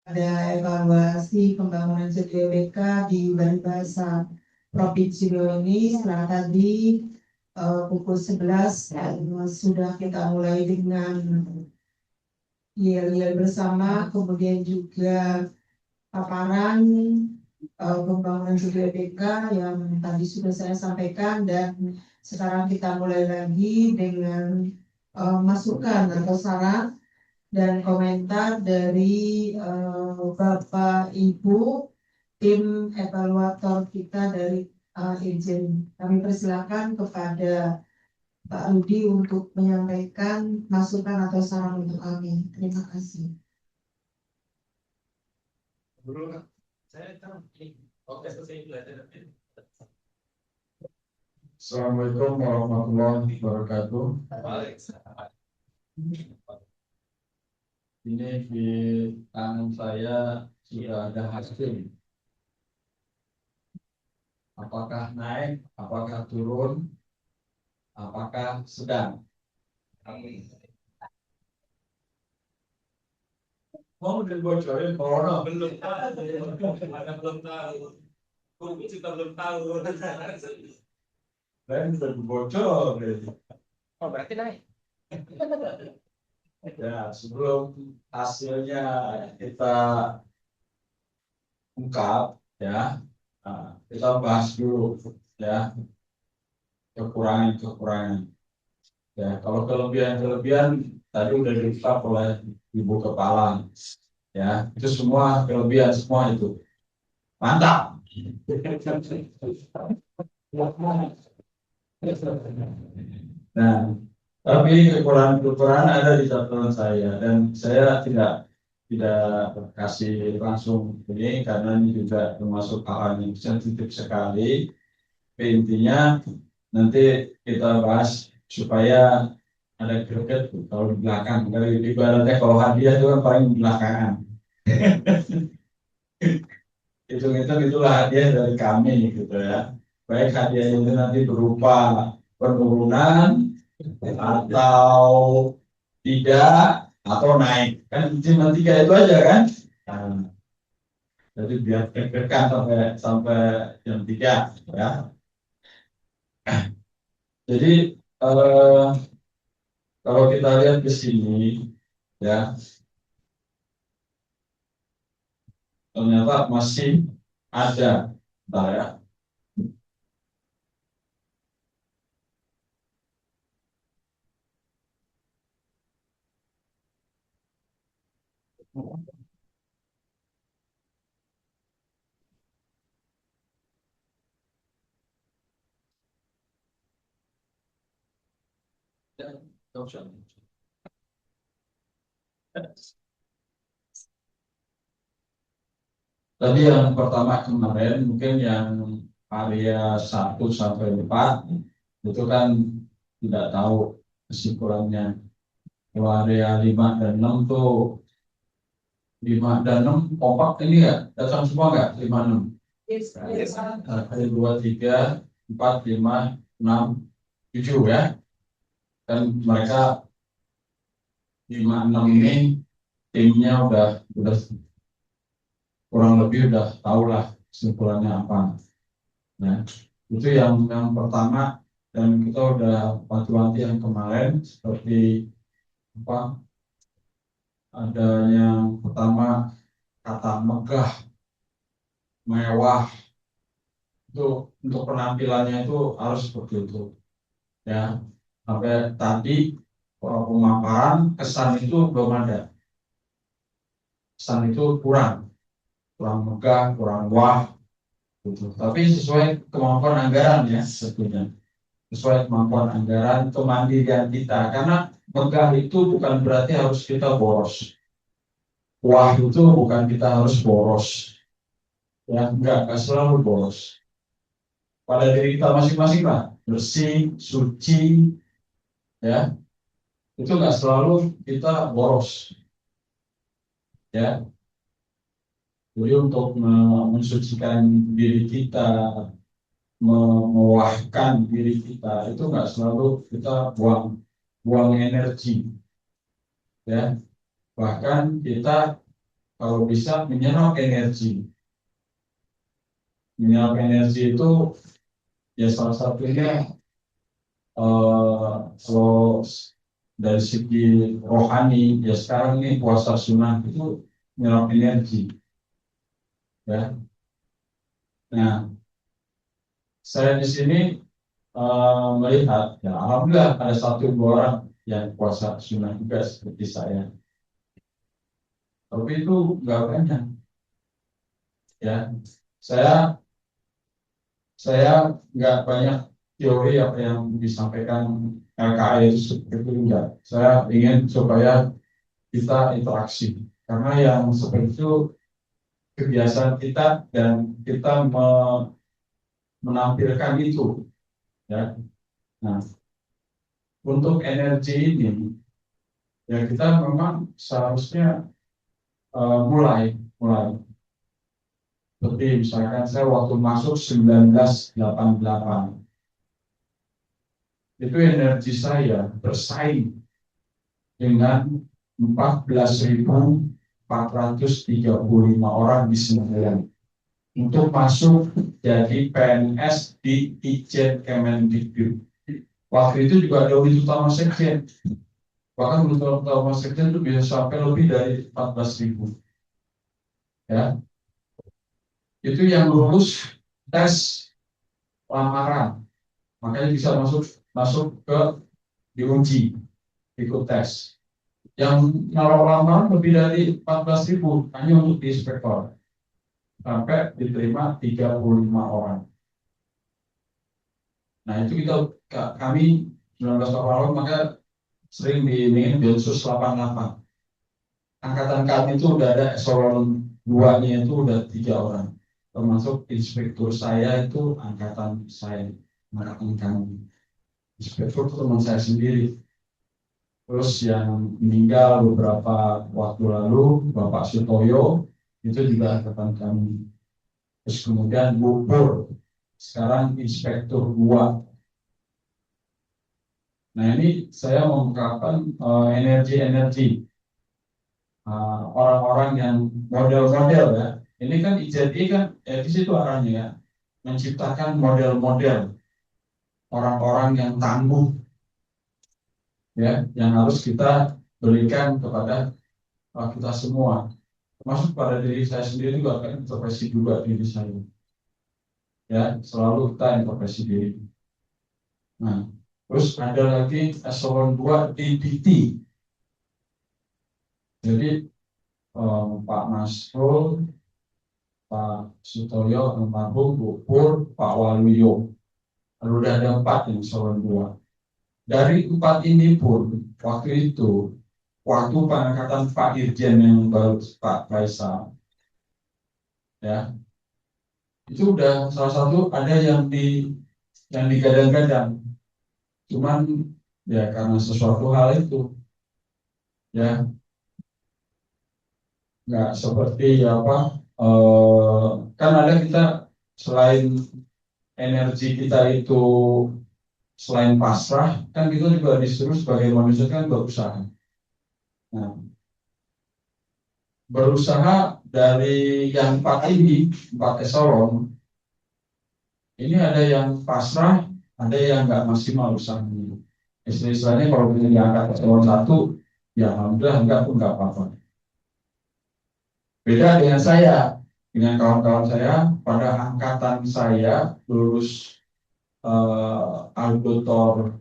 ada evaluasi pembangunan JPBK di Balai Bahasa Provinsi Riau ini. Setelah tadi pukul 11 sudah kita mulai dengan yel-yel bersama, kemudian juga paparan pembangunan JPBK yang tadi sudah saya sampaikan, dan sekarang kita mulai lagi dengan masukan atau saran dan komentar dari Bapak Ibu tim evaluator kita dari Irjen. Kami persilakan kepada Pak Rudi untuk menyampaikan masukan atau saran untuk kami. Terima kasih. Assalamualaikum warahmatullahi wabarakatuh. Ini di tangan saya sudah ada hasil. Apakah naik, apakah turun, apakah sedang? Mau dibocorin corona? Belum tahu. Kami juga belum tahu. Dan sudah bocor. Oh, berarti naik. Ya, sebelum hasilnya kita ungkap, ya, kita bahas dulu, ya, kekurangan. Ya, kalau kelebihan tadi udah diungkap oleh Ibu Kepala, ya, itu semua kelebihan semua itu mantap. Nah, tapi kekurangan ada di catatan saya, dan saya tidak kasih langsung ini karena ini juga termasuk hal yang sensitif sekali. Intinya nanti kita bahas supaya ada greget kalau di belakang. Dari ibaratnya kalau hadiah itu kan paling belakangan. Itulah hadiah dari kami gitu ya. Baik hadiah itu nanti berupa penurunan atau tidak atau naik, kan cuma tiga itu aja kan. Nah, jadi biar deg-degan sampai jam 3 ya. Jadi kalau kita lihat ke sini ya, ternyata masih ada, bentar ya. Tadi yang pertama kemarin mungkin yang area 1 sampai 4 itu kan tidak tahu kesimpulannya. Kalau area 5 dan 6 tuh 5 dan 6 kompak ini ya, datang semua nggak 5, 6? Yes. Ada 2, 3, 4, 5, 6, 7 ya. Dan mereka 5, 6 ini timnya udah kurang lebih udah tahu lah kesimpulannya apa. Nah, itu yang pertama, dan kita udah wanti-wanti yang kemarin seperti apa, ada yang pertama kata megah, mewah, itu untuk penampilannya itu harus seperti itu ya. Sampai tadi pemaparan kesan itu belum ada, kesan itu kurang megah, kurang wah gitu. Tapi sesuai kemampuan anggaran ya, tentunya sesuai kemampuan anggaran, kemandirian kita. Karena megah itu bukan berarti harus kita boros, wah itu bukan kita harus boros ya, enggak selalu boros. Pada diri kita masing-masing lah, bersih, suci ya, itu nggak selalu kita boros ya. Jadi untuk mensucikan diri kita, mewahkan diri kita, itu nggak selalu kita buang energi ya. Bahkan kita kalau bisa menyerap energi. Menyerap energi itu ya salah satunya kalau dari segi rohani ya sekarang ini puasa sunnah itu menyerap energi ya. Nah, saya di sini melihat ya alhamdulillah ada satu dua orang yang puasa sunnah juga seperti saya, tapi itu nggak banyak ya. Saya saya nggak banyak teori apa yang disampaikan LKI itu seperti itu enggak. Saya ingin supaya kita interaksi karena yang seperti itu kebiasaan kita dan kita menampilkan itu ya. Nah, untuk energi ini ya kita memang seharusnya mulai seperti misalkan saya waktu masuk 1988 itu energi saya bersaing dengan 14.435 orang di Semarang untuk masuk jadi PNS di Ijen Kemendikbud. Waktu itu juga ada audit utama sekjen, bahkan audit utama sekjen itu bisa sampai lebih dari 14.000. Ya, itu yang lulus tes lamaran, makanya bisa masuk ke diuji ikut tes. Yang naruh lamaran lebih dari 14.000 hanya untuk di inspektor, sampai diterima 35 orang. Nah itu kami 1988 maka sering diingin Densus 88. Angkatan kami itu udah ada eselon 2-nya itu udah 3 orang, termasuk inspektur saya itu angkatan saya, angkatan kami. Inspektur itu teman saya sendiri. Terus yang meninggal beberapa waktu lalu Bapak Sutoyo itu juga angkatan kami. Terus kemudian gugur sekarang inspektur 2. Nah ini saya mengungkapkan energi-energi orang-orang yang model-model ya. Ini kan IJTI kan di situ arahnya ya, menciptakan model-model orang-orang yang tangguh ya, yang harus kita berikan kepada kita semua, termasuk pada diri saya sendiri juga akan introspeksi juga diri saya ya, selalu kita introspeksi diri. Nah, terus ada lagi eselon 2 DPT. Jadi Pak Masrul, Pak Sutoyo, almarhum, Gupur, Pak Waluyo. Lalu ada 4 yang eselon 2. Dari 4 ini pun waktu itu, waktu pengangkatan Pak Dirjen yang baru Pak Faisal, ya itu udah salah satu ada yang digadang-gadang, cuman ya karena sesuatu hal itu ya nggak seperti apa kan ada kita selain energi kita itu selain pasrah kan kita juga disuruh sebagai manusia kan berusaha. Nah, berusaha dari yang 4 ini 4 eselon ini ada yang pasrah, ada yang nggak maksimal usahanya. Istilahnya kalau kita diangkat eselon 1 ya alhamdulillah enggak pun nggak apa-apa. Beda dengan saya, dengan kawan-kawan saya, pada angkatan saya lulus auditor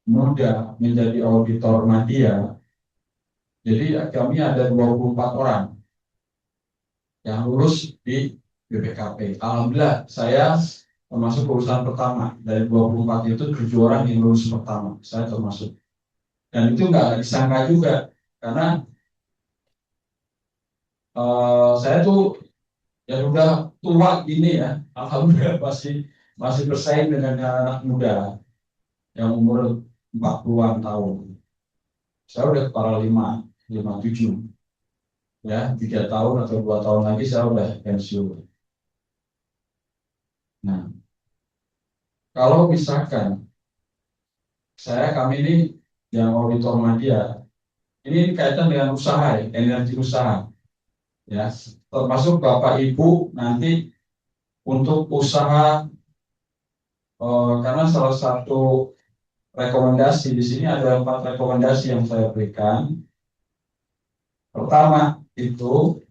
muda menjadi auditor media. Jadi kami ada 24 orang yang lulus di BPKP. Alhamdulillah saya termasuk lulusan pertama dari 24 itu 7 orang yang lulus pertama. Saya termasuk. Dan itu nggak disangka juga karena saya tuh ya udah tua gini ya, alhamdulillah masih bersaing dengan anak muda yang umur 40-an tahun. Saya udah kepala 57 ya, 3 tahun atau 2 tahun lagi saya udah pensiun. Nah, kalau misalkan kami ini yang auditor media, ini kaitan dengan usaha ya, energi usaha. ya, termasuk Bapak Ibu nanti untuk usaha, karena salah satu rekomendasi di sini ada 4 rekomendasi yang saya berikan. Pertama itu,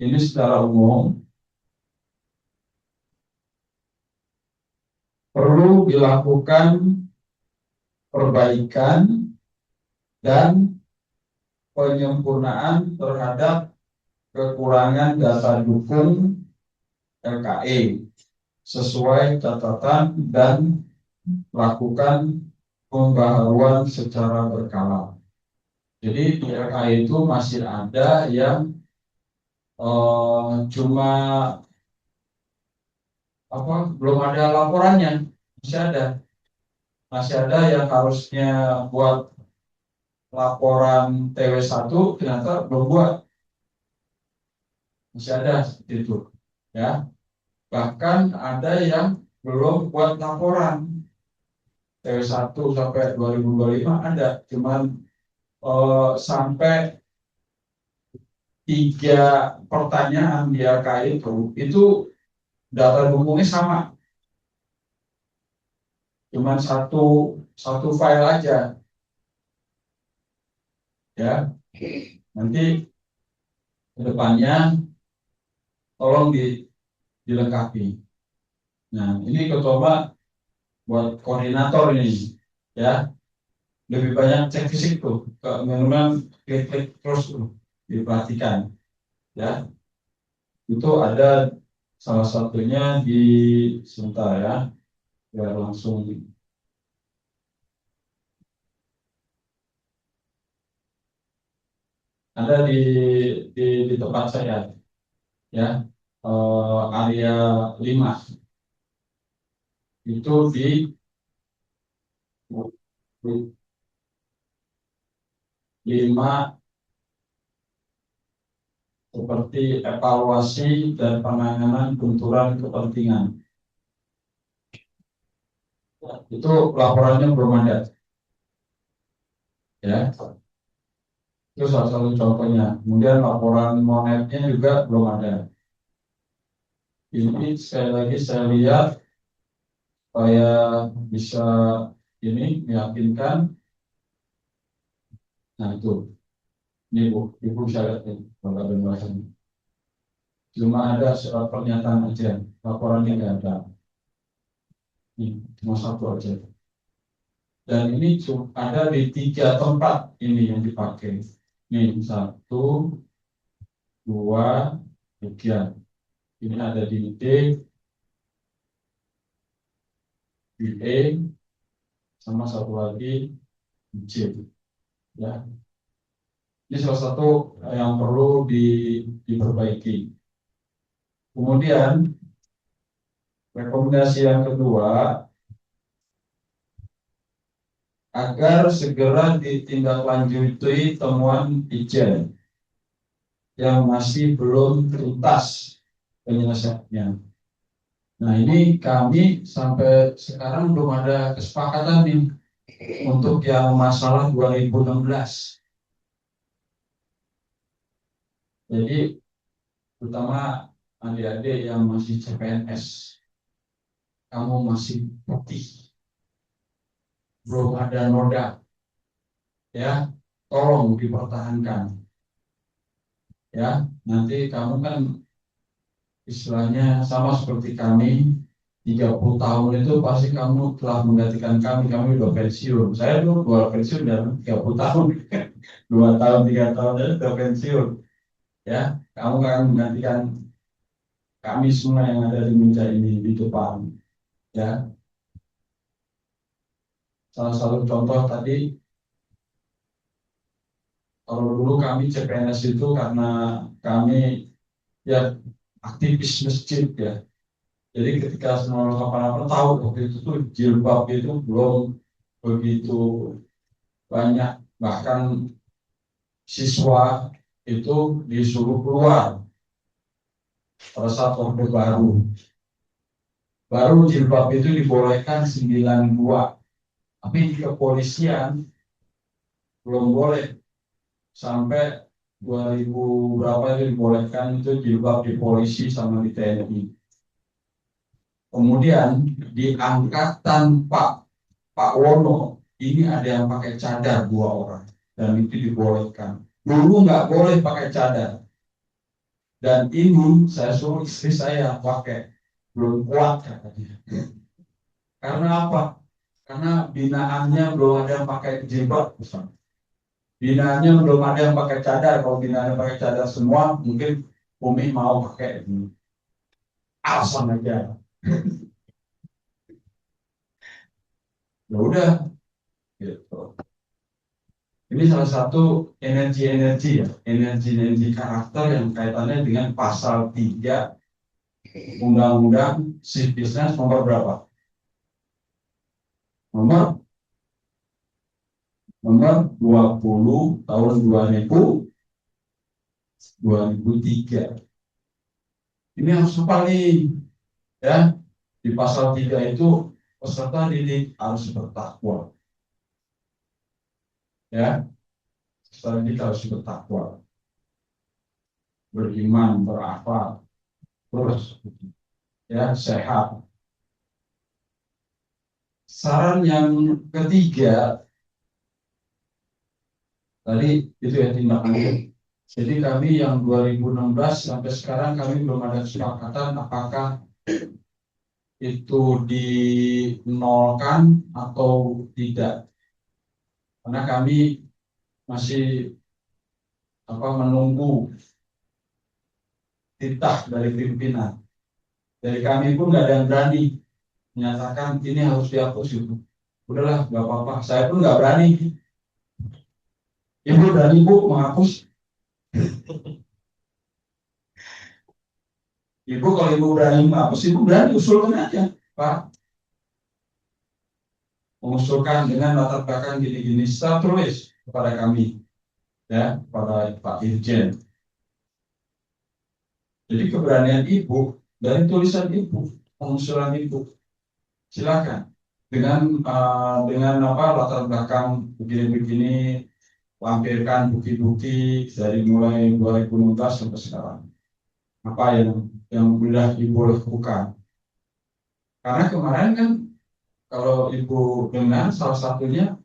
ini secara umum perlu dilakukan perbaikan dan penyempurnaan terhadap kekurangan data dukung LKE sesuai catatan dan lakukan pembaharuan secara berkala. Jadi di LKE itu masih ada yang cuma belum ada laporannya, masih ada yang harusnya buat laporan TW1 ternyata belum buat, masih ada seperti itu, ya. Bahkan ada yang belum buat laporan TW1 sampai 2025 ada, cuman sampai 3 pertanyaan di LKI itu data dukungnya sama, cuman satu file aja, ya. Nanti kedepannya tolong dilengkapi. Nah, ini coba buat koordinator ini, ya, lebih banyak cek fisik tuh, memang klik-klik terus tuh, diperhatikan, ya. Itu ada salah satunya di sebentar ya, biar langsung ada di tempat saya, ya, area 5 itu di 5 seperti evaluasi dan penanganan benturan kepentingan. Itu laporannya belum ada, ya. Itu salah satu contohnya. Kemudian laporan monetnya juga belum ada. Ini sekali lagi saya lihat supaya bisa ini meyakinkan. Nah itu, ini Bu, Ibu bisa lihat ini, Bapak dan Bapak. Cuma ada surat pernyataan aja, laporannya nggak ada. Ini cuma satu aja. Dan ini cuma ada di 3 tempat ini yang dipakai. Ini 1, 2, 3. Ini ada di E, sama satu lagi di C. Ya, ini salah satu yang perlu diperbaiki. Kemudian rekomendasi yang kedua, agar segera ditindaklanjuti temuan Ijen yang masih belum tuntas penyelesaiannya. Nah, ini kami sampai sekarang belum ada kesepakatan nih untuk yang masalah 2016. Jadi terutama adik-adik yang masih CPNS, kamu masih putih, belum ada noda, ya, tolong dipertahankan, ya. Nanti kamu kan istilahnya sama seperti kami, 30 tahun itu pasti kamu telah menggantikan kami udah pensiun. Saya tuh keluar pensiun dalam 30 tahun, 2 tahun, 3 tahun aja udah pensiun, ya. Kamu akan menggantikan kami semua yang ada di meja ini di depan, ya. Salah satu contoh tadi, kalau dulu kami CPNS itu karena kami ya aktivis masjid, ya. Jadi ketika 1988 tahu waktu itu tuh jilbab itu belum begitu banyak, bahkan siswa itu disuruh keluar pada saat Orde baru jilbab itu dibolehkan 92, tapi di kepolisian belum boleh sampai 2000 berapa itu dibolehkan itu jilbab di polisi sama di TNI. Kemudian di angkatan Pak Wono ini ada yang pakai cadar 2 orang dan itu dibolehkan. Dulu nggak boleh pakai cadar. Dan ini saya suruh istri saya pakai, belum kuat katanya. Karena apa? Karena binaannya belum ada yang pakai jilbab. Binaannya belum ada yang pakai cadar. Kalau binaannya pakai cadar semua, mungkin Umi mau pakai ini. Alasan aja. Ya udah, gitu. Ini salah satu energi-energi ya, energi-energi karakter yang kaitannya dengan pasal 3 Undang-Undang Shift Business nomor berapa? Nomor 20 tahun 2003. Ini harus apa nih? Ya, di pasal 3 itu peserta didik harus bertakwa. Ya, peserta didik harus bertakwa, beriman, berakhlak, terus ya sehat. Saran yang ketiga tadi itu ya tindakan. Jadi kami yang 2016 sampai sekarang kami belum ada kesepakatan apakah itu dinolkan atau tidak. Karena kami masih menunggu titah dari pimpinan. Dari kami pun nggak ada yang berani menyatakan ini harus dihapus itu. Udahlah, nggak apa-apa. Saya pun nggak berani. Ibu berani Bu menghapus. Ibu kalau ibu berani menghapus, ibu berani usulkan aja, Pak. Mengusulkan dengan latar belakang gini-gini, setelah tulis kepada kami, ya, kepada Pak Irjen. Jadi keberanian ibu dari tulisan ibu, pengusulan ibu, silakan dengan latar belakang begini-begini, lampirkan bukti-bukti dari mulai 2016 sampai sekarang. Apa yang sudah ibu lakukan? Karena kemarin kan kalau ibu dengar salah satunya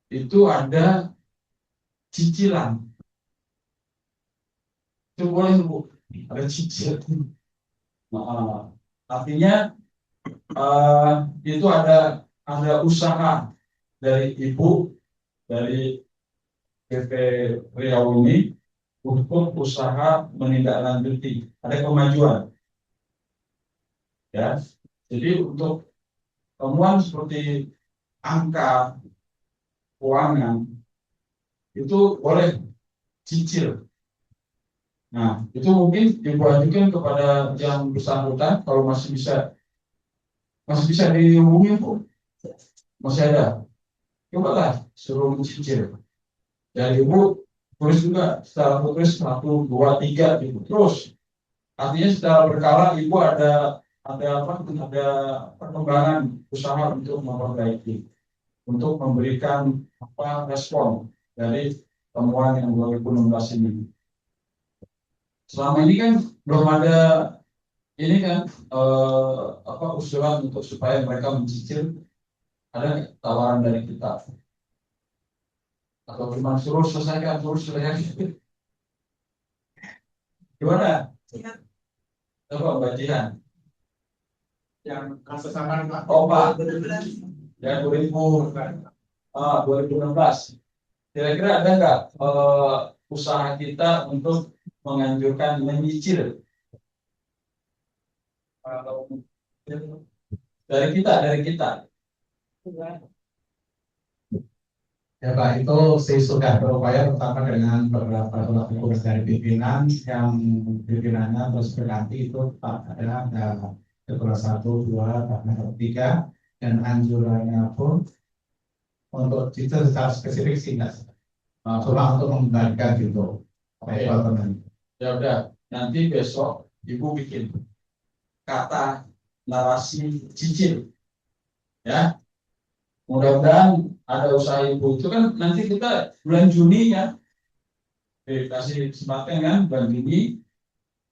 itu ada cicilan. Itu boleh Bu, ada cicilan. Nah, artinya itu ada usaha dari ibu dari PT Riau ini untuk usaha menindaklanjuti, ada kemajuan, ya. Jadi untuk temuan seperti angka keuangan itu boleh cicil. Nah, itu mungkin ibu ajukan kepada yang bersangkutan kalau masih bisa dihubungi Bu, masih ada. Coba lah suruh mencicil. Dan ibu tulis juga secara tulis 1, 2, 3 gitu. Terus artinya secara berkala ibu ada perkembangan usaha untuk memperbaiki, untuk memberikan respon dari temuan yang 2016 ini. Selama ini kan belum ada ini kan usulan untuk supaya mereka mencicil, ada tawaran dari kita atau cuma suruh selesaikan. Gimana? Coba Mbak Jihan. Yang kasus sama Pak. Oh Pak, ya 2016. Kira-kira ada nggak usaha kita untuk menganjurkan menyicil? Dari kita. Ya Pak, itu saya sudah berupaya pertama dengan beberapa surat tugas dari pimpinan yang pimpinannya terus berganti itu Pak ada kelas 1, 2, bahkan 3 dan anjurannya pun untuk itu secara spesifik sih nggak cuma untuk mengembalikan gitu. Baik Pak teman. Ya udah, nanti besok Ibu bikin kata narasi cicil, ya. Mudah-mudahan ada usaha ibu itu kan nanti kita bulan Juni ya dikasih kesempatan kan bulan Juni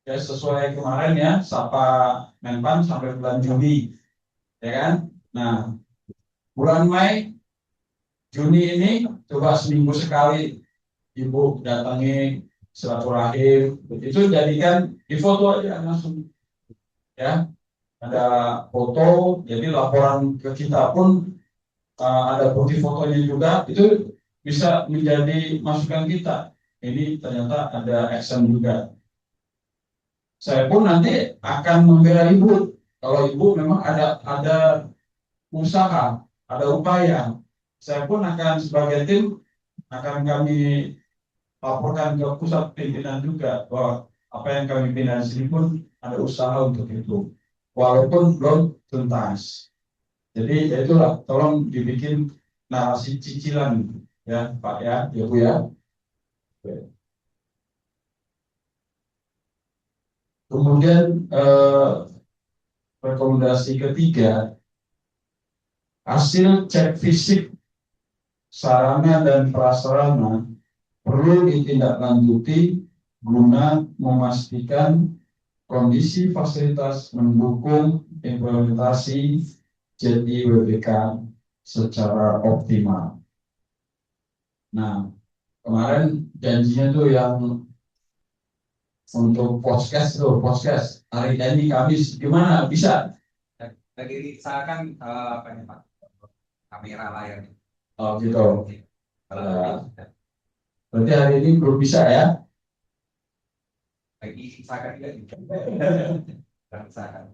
ya sesuai kemarin ya Sapa Menpan sampai bulan Juni ya kan. Nah bulan Mei Juni ini coba seminggu sekali ibu datangi silaturahim itu jadikan di foto aja langsung ya ada foto jadi laporan ke kita pun ada bukti fotonya juga itu bisa menjadi masukan kita ini ternyata ada action juga. Saya pun nanti akan membela ibu kalau ibu memang ada usaha ada upaya saya pun akan sebagai tim akan kami laporkan ke pusat pimpinan juga bahwa apa yang kami pimpinan sini pun ada usaha untuk itu walaupun belum tuntas. Jadi ya itulah tolong dibikin narasi cicilan ya Pak ya Bu ya. Kemudian rekomendasi ketiga hasil cek fisik sarana dan prasarana perlu ditindaklanjuti guna memastikan kondisi fasilitas mendukung implementasi JIWBK secara optimal. Nah, kemarin janjinya tuh yang untuk podcast hari ini Kamis gimana bisa? Lagi usahakan apa nih Pak? Kamera layar. Oh gitu. Berarti hari ini belum bisa ya? Lagi usahakan juga. Usahakan.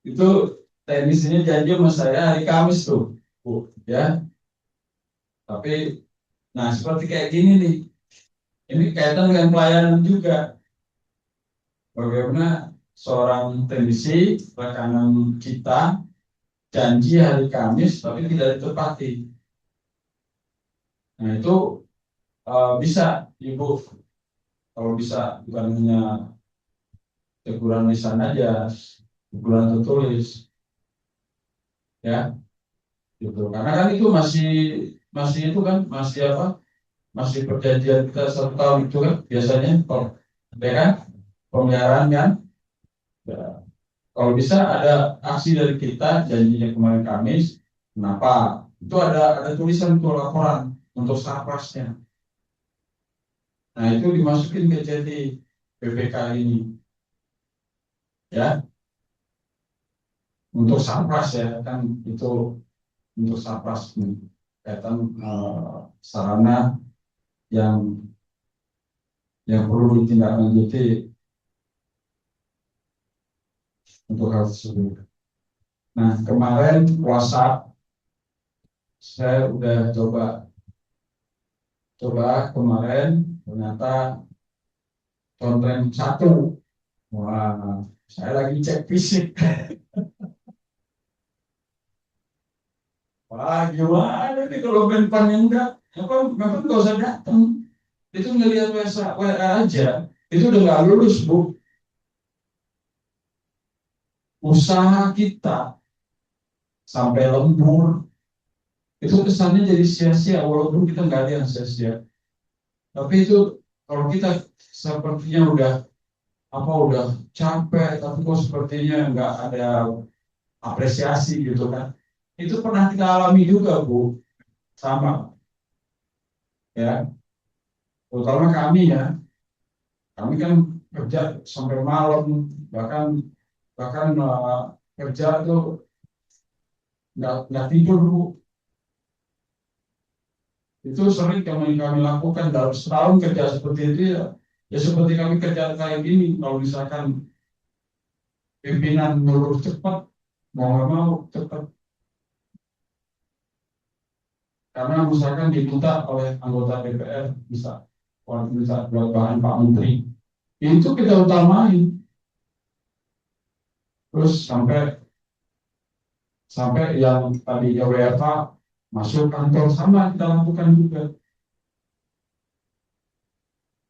Itu teknis ini janji sama saya hari Kamis tuh, Bu, ya. Tapi, nah seperti kayak gini nih, ini kaitan dengan pelayanan juga. Bagaimana seorang teknisi rekanan kita janji hari Kamis tapi tidak ditepati. Nah itu bisa Ibu kalau bisa bukan hanya teguran lisan aja, teguran tertulis, ya, gitu. Karena kan itu masih itu kan masih apa? Masih perjanjian kita 1 tahun itu kan biasanya, kalau ya kan pemeliharaan kan. Ya. Kalau bisa ada aksi dari kita janjinya kemarin Kamis, kenapa? Itu ada tulisan untuk laporan untuk sarpasnya. Nah itu dimasukin ke jadi PPK ini, ya untuk sarpas ya kan itu untuk sarpas kaitan sarana yang perlu ditindaklanjuti untuk hal tersebut. Nah kemarin WhatsApp saya udah coba kemarin ternyata konten 1. Wah, saya lagi cek fisik. Wah, gimana nih kalau Menpan enggak? Menpan nggak usah datang. Itu ngelihat WA aja. Itu udah nggak lulus, Bu. Usaha kita sampai lembur. Itu kesannya jadi sia-sia, walaupun kita nggak ada yang sia-sia. Tapi itu kalau kita sepertinya udah capek, tapi kok sepertinya nggak ada apresiasi gitu kan. Itu pernah kita alami juga, Bu. Sama. Ya. Terutama kami ya. Kami kan kerja sampai malam, bahkan kerja tuh nggak tidur, Bu. Itu sering kami lakukan dalam setahun kerja seperti itu ya. Ya seperti kami kerja kayak gini, kalau misalkan pimpinan nyuruh cepat, mau nggak mau cepat. Karena misalkan diminta oleh anggota DPR, bisa buat bahan Pak Menteri, itu kita utamain. Terus sampai yang tadinya WFH masuk kantor sama kita lakukan juga.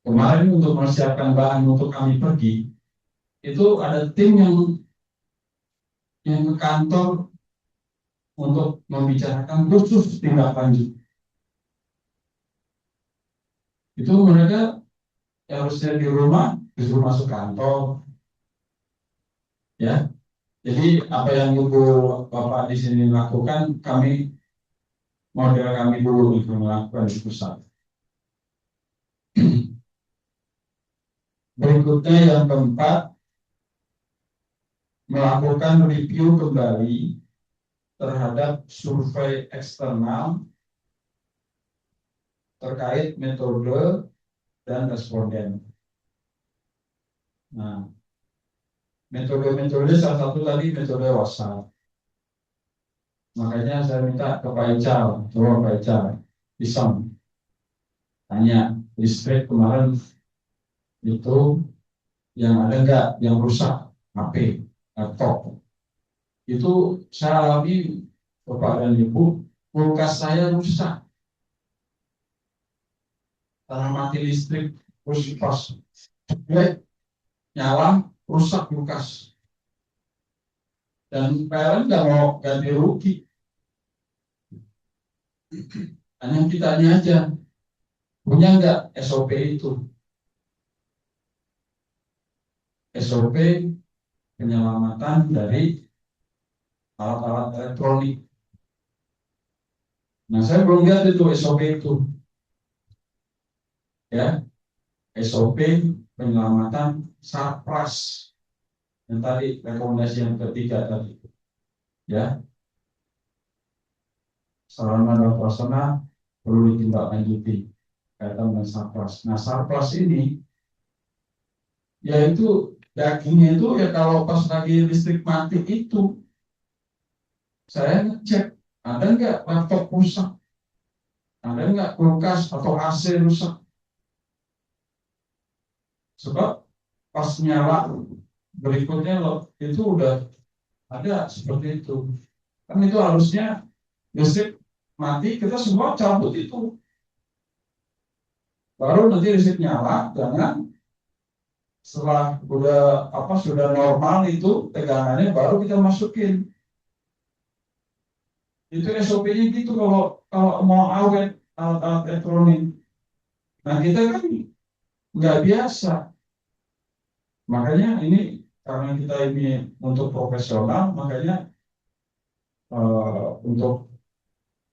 Kemarin untuk mempersiapkan bahan untuk kami pergi, itu ada tim yang ke kantor untuk membicarakan khusus tindak lanjut. Itu mereka harusnya di rumah disuruh masuk kantor, ya. Jadi apa yang Ibu Bapak di sini lakukan, model kami dulu itu melakukan di pusat. Berikutnya yang keempat, melakukan review kembali terhadap survei eksternal terkait metode dan responden. Nah, metode salah satu tadi metode WhatsApp. Makanya saya minta ke Pak Ical, coba Pak Ical, bisa tanya listrik kemarin itu yang ada nggak yang rusak HP, laptop. Itu saya alami, Bapak dan Ibu, kulkas saya rusak karena mati listrik, terus pas nyala rusak kulkas. Dan PLN nggak mau ganti rugi, hanya kitanya aja punya nggak SOP itu, SOP penyelamatan dari alat-alat elektronik. Nah, saya belum lihat itu SOP itu, ya, SOP penyelamatan SARPRAS yang tadi rekomendasi yang ketiga tadi, ya, sarana dan prasarana perlu ditindaklanjuti kaitan dengan SARPRAS. Nah, SARPRAS ini yaitu dagingnya itu ya kalau pas lagi listrik mati itu saya ngecek ada nggak laptop rusak, ada nggak kulkas atau AC rusak. Sebab pas nyala berikutnya loh, itu udah ada seperti itu. Kan itu harusnya listrik mati kita semua cabut itu. Baru nanti listrik nyala, jangan setelah sudah normal itu tegangannya baru kita masukin. Itu SOP-nya gitu kalau mau awet alat-alat elektronik. Nah, kita kan nggak biasa. Makanya ini karena kita ini untuk profesional, makanya untuk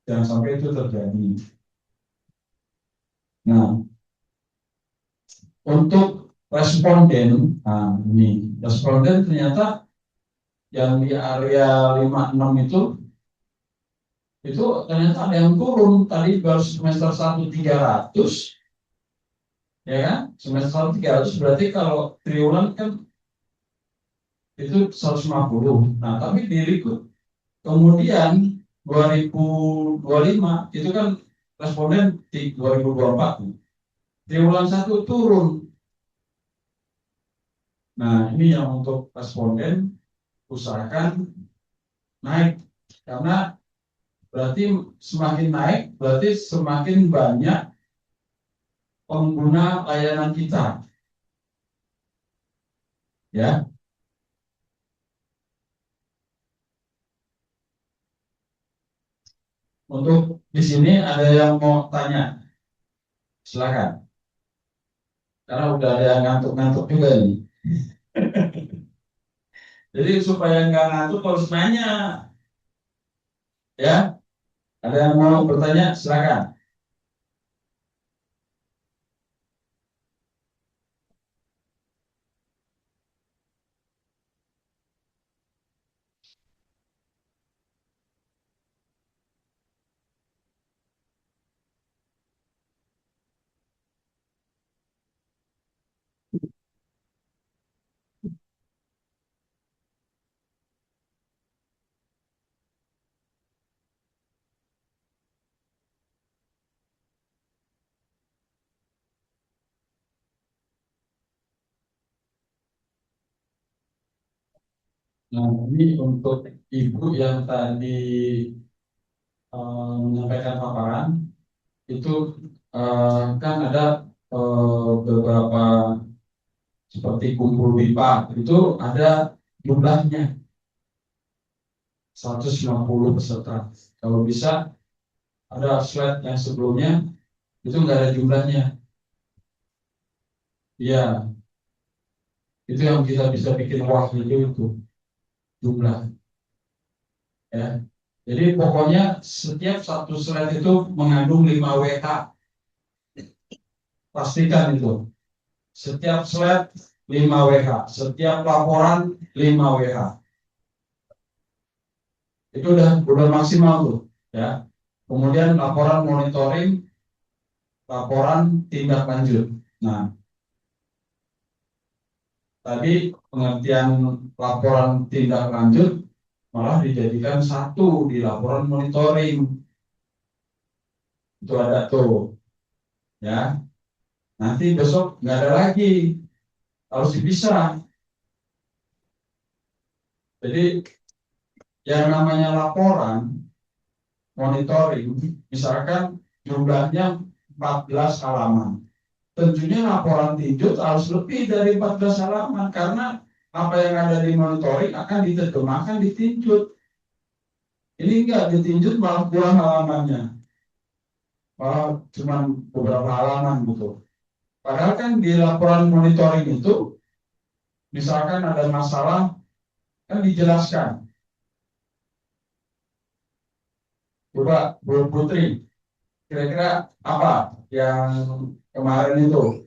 jangan sampai itu terjadi. Nah, untuk responden, nah ini responden ternyata yang di area 56 itu ternyata ada yang turun. Tadi baru semester 1 300, ya kan? Semester 1 300 berarti kalau triwulan kan itu 150. Nah, tapi diriku kemudian 2025 itu kan responden di 2024. Triwulan 1 turun. Nah, ini yang untuk responden usahakan naik, karena berarti semakin naik berarti semakin banyak pengguna layanan kita, ya. Untuk di sini ada yang mau tanya, silakan, karena udah ada yang ngantuk-ngantuk juga nih. Jadi supaya nggak ngantuk harus nanya, ya. Ada yang mau bertanya, silakan. Nah, ini untuk ibu yang tadi menyampaikan paparan itu, kan ada beberapa seperti kumpul pipa itu ada jumlahnya 150 peserta. Kalau bisa ada slide yang sebelumnya itu nggak ada jumlahnya. Iya, itu yang kita bisa bikin wah itu jumlah ya. Jadi pokoknya setiap satu slide itu mengandung 5 WH. Pastikan itu. Setiap slide 5 WH, setiap laporan 5 WH. Itu udah maksimal tuh ya. Kemudian laporan monitoring, laporan tindak lanjut. Nah, tadi pengertian laporan tindak lanjut malah dijadikan satu di laporan monitoring. Itu ada tuh ya. Nanti besok nggak ada lagi, harus dipisah. Jadi yang namanya laporan monitoring, misalkan jumlahnya 14 halaman. Tentunya laporan tinjau harus lebih dari 14 halaman karena apa yang ada di monitoring akan diterjemahkan di tinjau. Ini enggak ditinjau malah kurang halamannya, malah cuma beberapa halaman gitu. Padahal kan di laporan monitoring itu, misalkan ada masalah kan dijelaskan. Coba Bu Putri, kira-kira apa yang kemarin itu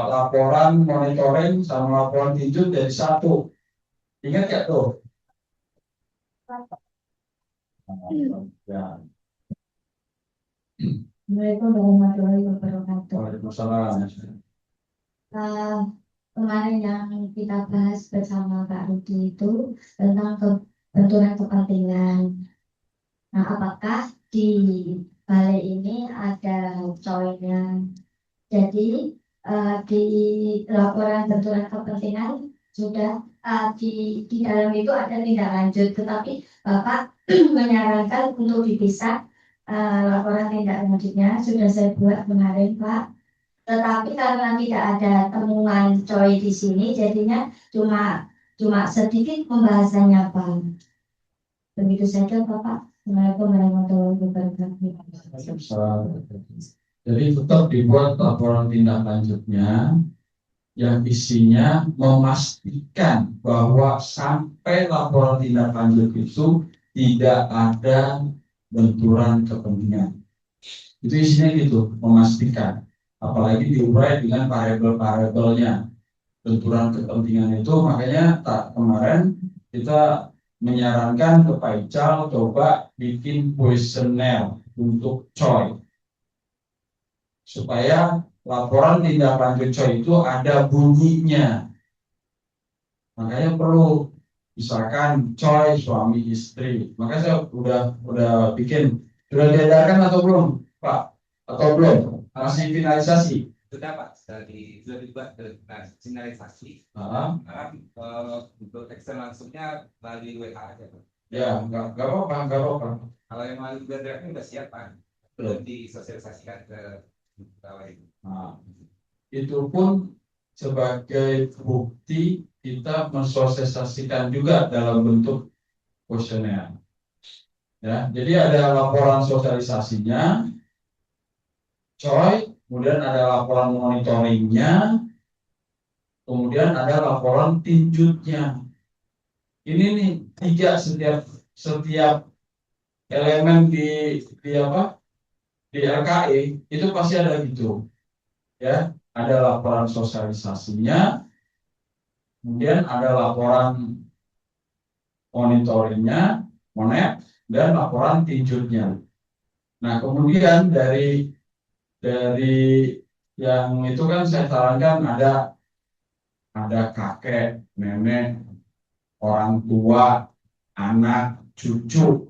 laporan monitoring sama laporan tinjau jadi satu. Ingat gak tuh? Ya. Assalamualaikum warahmatullahi wabarakatuh. Waalaikumsalam. Eh, Kemarin yang kita bahas bersama Pak Rudi itu tentang benturan kepentingan. Nah, apakah di balai ini ada coynya? Jadi di laporan benturan kepentingan sudah di dalam itu ada tindak lanjut, tetapi Bapak menyarankan untuk dipisah. Laporan tindak lanjutnya sudah saya buat kemarin, Pak. Tetapi karena tidak ada temuan coy di sini, jadinya cuma sedikit pembahasannya, Pak. Begitu saja, Bapak. Assalamualaikum warahmatullahi wabarakatuh. Jadi tetap dibuat laporan tindak lanjutnya yang isinya memastikan bahwa sampai laporan tindak lanjut itu tidak ada benturan kepentingan. Itu isinya gitu, memastikan. Apalagi diurai dengan variabel-variabelnya. Benturan kepentingan itu makanya kemarin kita menyarankan ke Pak Ical coba bikin kuesioner untuk COI supaya laporan tindak lanjut COI itu ada bunyinya. Makanya perlu misalkan COI suami istri. Makanya saya udah bikin. Sudah diedarkan atau belum, Pak? Atau belum? Masih finalisasi? Sudah Pak, sudah dibuat finalisasi. Sekarang untuk tekstur langsungnya melalui WA aja Pak. Ya, nggak apa-apa. Kalau yang melalui Google Drive udah siap Pak, belum disosialisasikan ke pegawai. Nah, itu pun sebagai bukti kita mensosialisasikan juga dalam bentuk kuesioner. Ya, jadi ada laporan sosialisasinya, COI, kemudian ada laporan monitoringnya, kemudian ada laporan tinjutnya. Ini nih tiga setiap elemen di apa di LKE itu pasti ada gitu, ya. Ada laporan sosialisasinya, kemudian ada laporan monitoringnya, monep, dan laporan tinjutnya. Nah, kemudian dari yang itu kan saya sarankan ada kakek, nenek, orang tua, anak, cucu.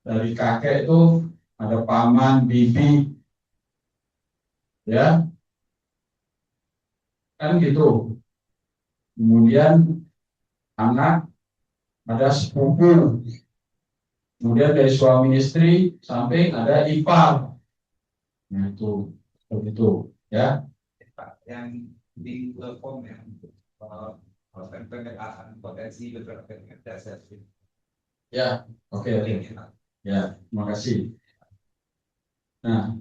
Dari kakek itu ada paman, bibi, ya, kan gitu. Kemudian anak ada sepupu. Kemudian dari suami istri samping ada ipar. Nah itu seperti itu, ya. Pak, yang di Google Form yang pendataan potensi beberapa dasar. Ya, oke. Ya, terima kasih. Nah,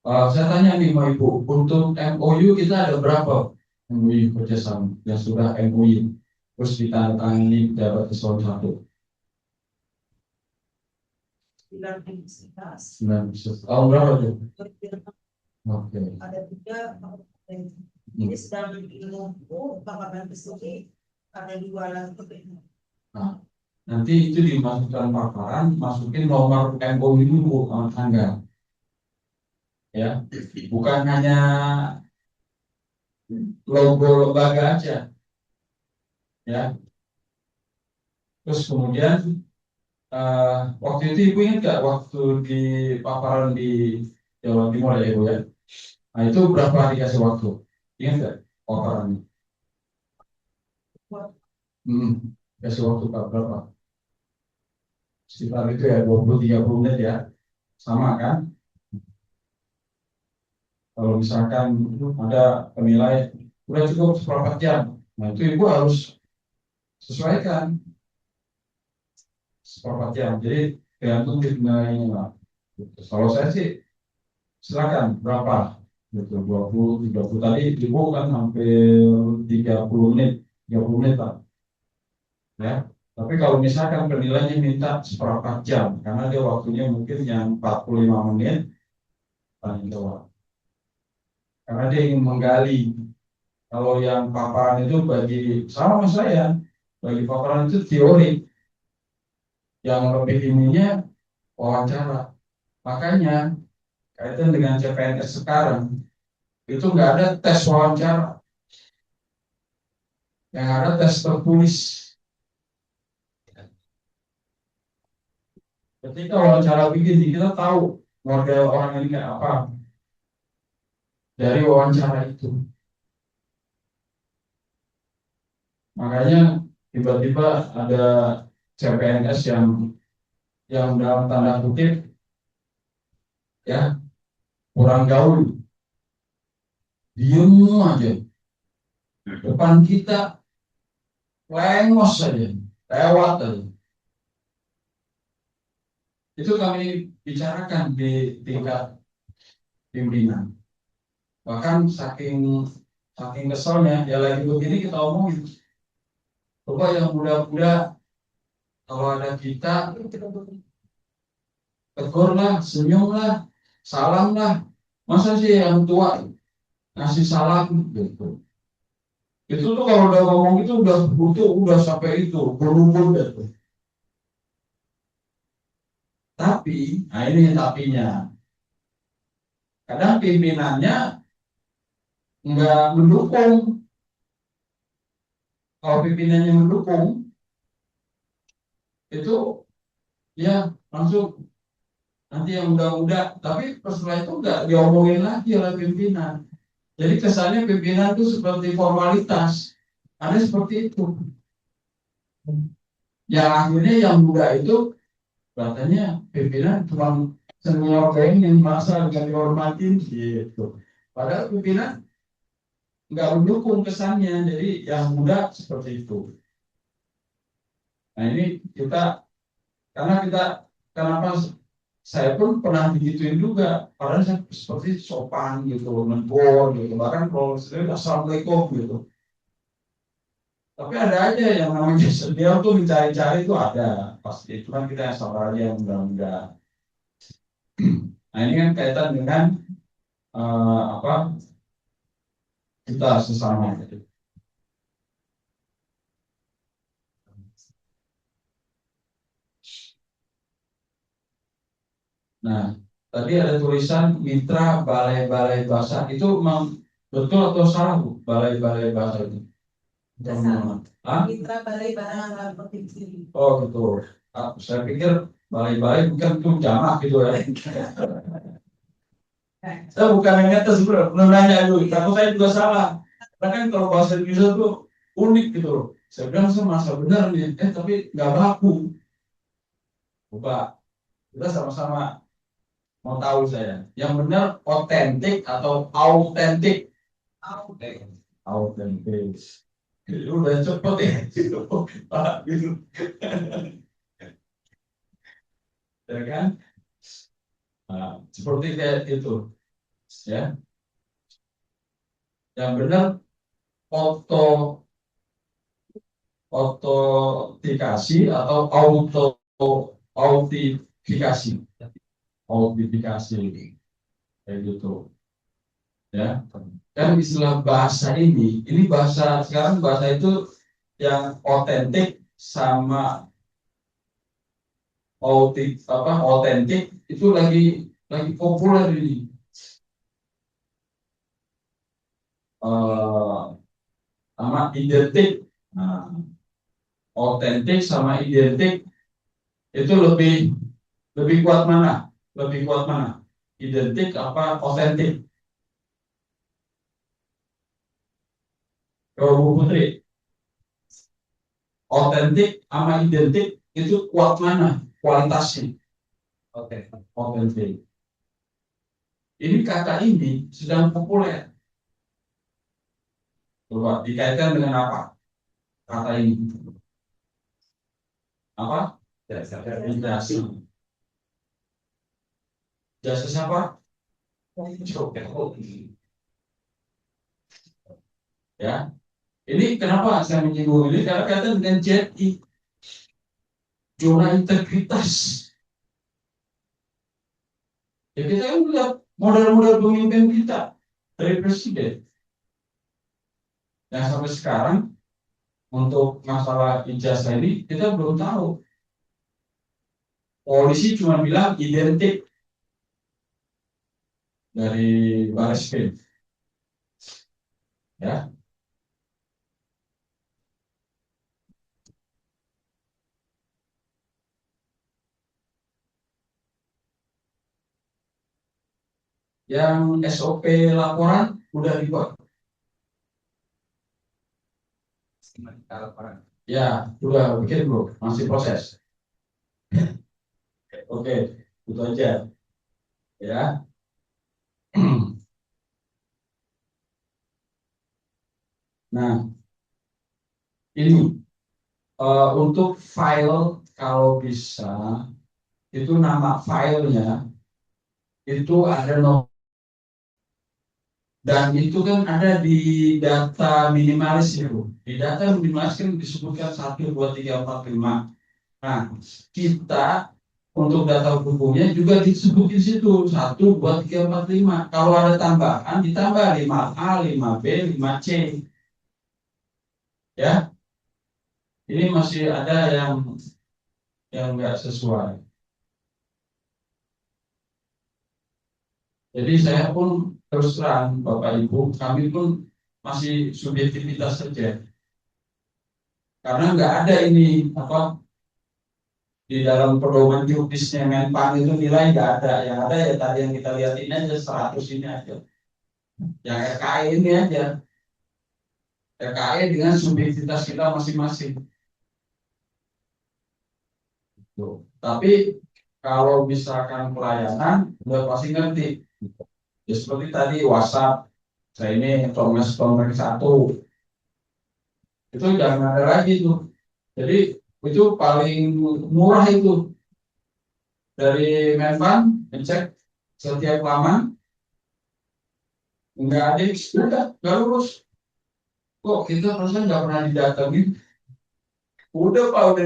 Saya tanya nih sama Ibu, untuk MOU kita ada berapa MOU kerjasama yang sudah MOU terus ditandatangani pejabat eselon 1? 9 Tahun berapa tuh? Oke. ada 3 ini sedang menunggu paparan tersebut ada 2 lagi. Nah, nanti itu dimasukkan paparan, masukin nomor MOU dulu sama tanggal. Ya, bukan hanya logo lembaga aja, ya. Terus kemudian waktu itu Ibu ingat nggak waktu di paparan di Jawa Timur ya Ibu ya? Nah itu berapa dikasih waktu? Ingat nggak paparannya? Kasih waktu Pak berapa? Sekitar itu ya 20-30 menit ya, sama kan? Kalau misalkan ada penilai udah cukup seperempat jam, nah itu Ibu harus sesuaikan seperempat jam. Jadi tergantung di penilaiannya lah. Kalau saya sih silakan berapa? Gitu, 20, 30 tadi Ibu kan hampir 30 menit, 30 menit Pak. Ya. Tapi kalau misalkan penilaiannya minta seperempat jam, karena dia waktunya mungkin yang 45 menit, paling jawab. Karena dia ingin menggali. Kalau yang paparan itu bagi sama saya, bagi paparan itu teori, yang lebih ininya wawancara. Makanya kaitan dengan CPNS sekarang itu nggak ada tes wawancara, yang ada tes tertulis. Ketika wawancara begini kita tahu model orang ini kayak apa dari wawancara itu. Makanya tiba-tiba ada CPNS yang dalam tanda kutip ya kurang gaul, diem aja depan kita, lengos saja, lewat aja. Itu kami bicarakan di tingkat pimpinan. Bahkan saking keselnya ya lagi begini kita omongin. Coba yang muda-muda kalau ada kita tegur lah, senyum lah, salam lah. Masa sih yang tua ngasih salam gitu. Itu tuh kalau udah ngomong itu udah butuh udah sampai itu berumur gitu. Tapi, nah ini tapinya. Kadang pimpinannya nggak mendukung. Kalau pimpinannya mendukung, itu ya langsung nanti yang muda-muda. Tapi setelah itu nggak diomongin lagi oleh pimpinan. Jadi kesannya pimpinan itu seperti formalitas. Ada seperti itu. Yang akhirnya yang muda itu katanya pimpinan cuma senior kayak yang masa nggak dihormatin gitu. Padahal pimpinan nggak mendukung kesannya. Jadi yang muda seperti itu. Nah ini karena kenapa saya pun pernah digituin juga. Padahal saya seperti sopan gitu, negor gitu. Bahkan kalau saya assalamualaikum gitu. Tapi ada aja yang namanya senior tuh mencari-cari itu ada pasti. Cuman kita yang sabar aja yang muda-muda. Nah ini kan kaitan dengan apa kita sesama gitu. Nah tadi ada tulisan mitra balai-balai bahasa itu memang betul atau salah Bu balai-balai bahasa itu? Mitra Balai Bahasa Provinsi. Oh gitu. Saya pikir balai-balai bukan itu jamak gitu ya. Saya bukan yang ngetes bro, nanya dulu. Tapi saya juga salah. Karena kan kalau bahasa Indonesia tuh unik gitu loh. Saya bilang saya masa benar nih, tapi nggak baku. Coba kita sama-sama mau tahu saya. Yang benar otentik atau autentik? Autentik. Udah cepet ya, gitu. Pak, gitu. Ya kan? Nah, seperti kayak itu. Ya, yang benar auto autentikasi atau autifikasi, autifikasi kayak gitu. Ya, kan istilah bahasa ini bahasa sekarang, bahasa itu yang otentik sama otentik itu lagi populer ini. Sama identik. Nah, otentik sama identik itu lebih lebih kuat mana? Lebih kuat mana? Identik apa otentik? Kalau Bu Putri, otentik sama identik itu kuat mana kualitasnya? Otentik. Ini kata ini sedang populer. Coba dikaitkan dengan apa kata ini? Apa? Jasa. Jasa siapa? Ya, ini kenapa saya menyinggung ini? Karena kaitan dengan JI, zona integritas. Ya kita kan lihat model-model pemimpin kita dari presiden. Yang sampai sekarang untuk masalah ijazah ini kita belum tahu. Polisi cuma bilang identik dari Baris Krim. Ya. Yang SOP laporan udah dibuat. Ya, udah bikin bro, masih proses. Oke, itu aja. Ya. Nah, ini untuk file kalau bisa itu nama filenya itu ada nomor, dan itu kan ada di data minimalis itu. Di data minimalis kan disebutkan 1, 2, 3, 4, 5. Nah, kita untuk data hukumnya juga disebut di situ 1, 2, 3, 4, 5. Kalau ada tambahan ditambah 5A, 5B, 5C. Ya, ini masih ada yang nggak sesuai. Jadi saya pun terus terang Bapak Ibu, kami pun masih subjektivitas saja. Karena nggak ada ini apa di dalam pedoman judisnya Menpan itu nilai nggak ada. Yang ada ya tadi yang kita lihat ini aja 100 ini aja. Yang RKI ini aja. RKI dengan subjektivitas kita masing-masing. Tuh. Tapi kalau misalkan pelayanan udah pasti ngerti. Ya seperti tadi WhatsApp, saya ini Thomas 1 itu jangan ada lagi tuh. Jadi itu paling murah itu dari Menpan ngecek setiap laman nggak ada, udah nggak lulus. Kok kita perasaan nggak pernah didatengin? Udah Pak, udah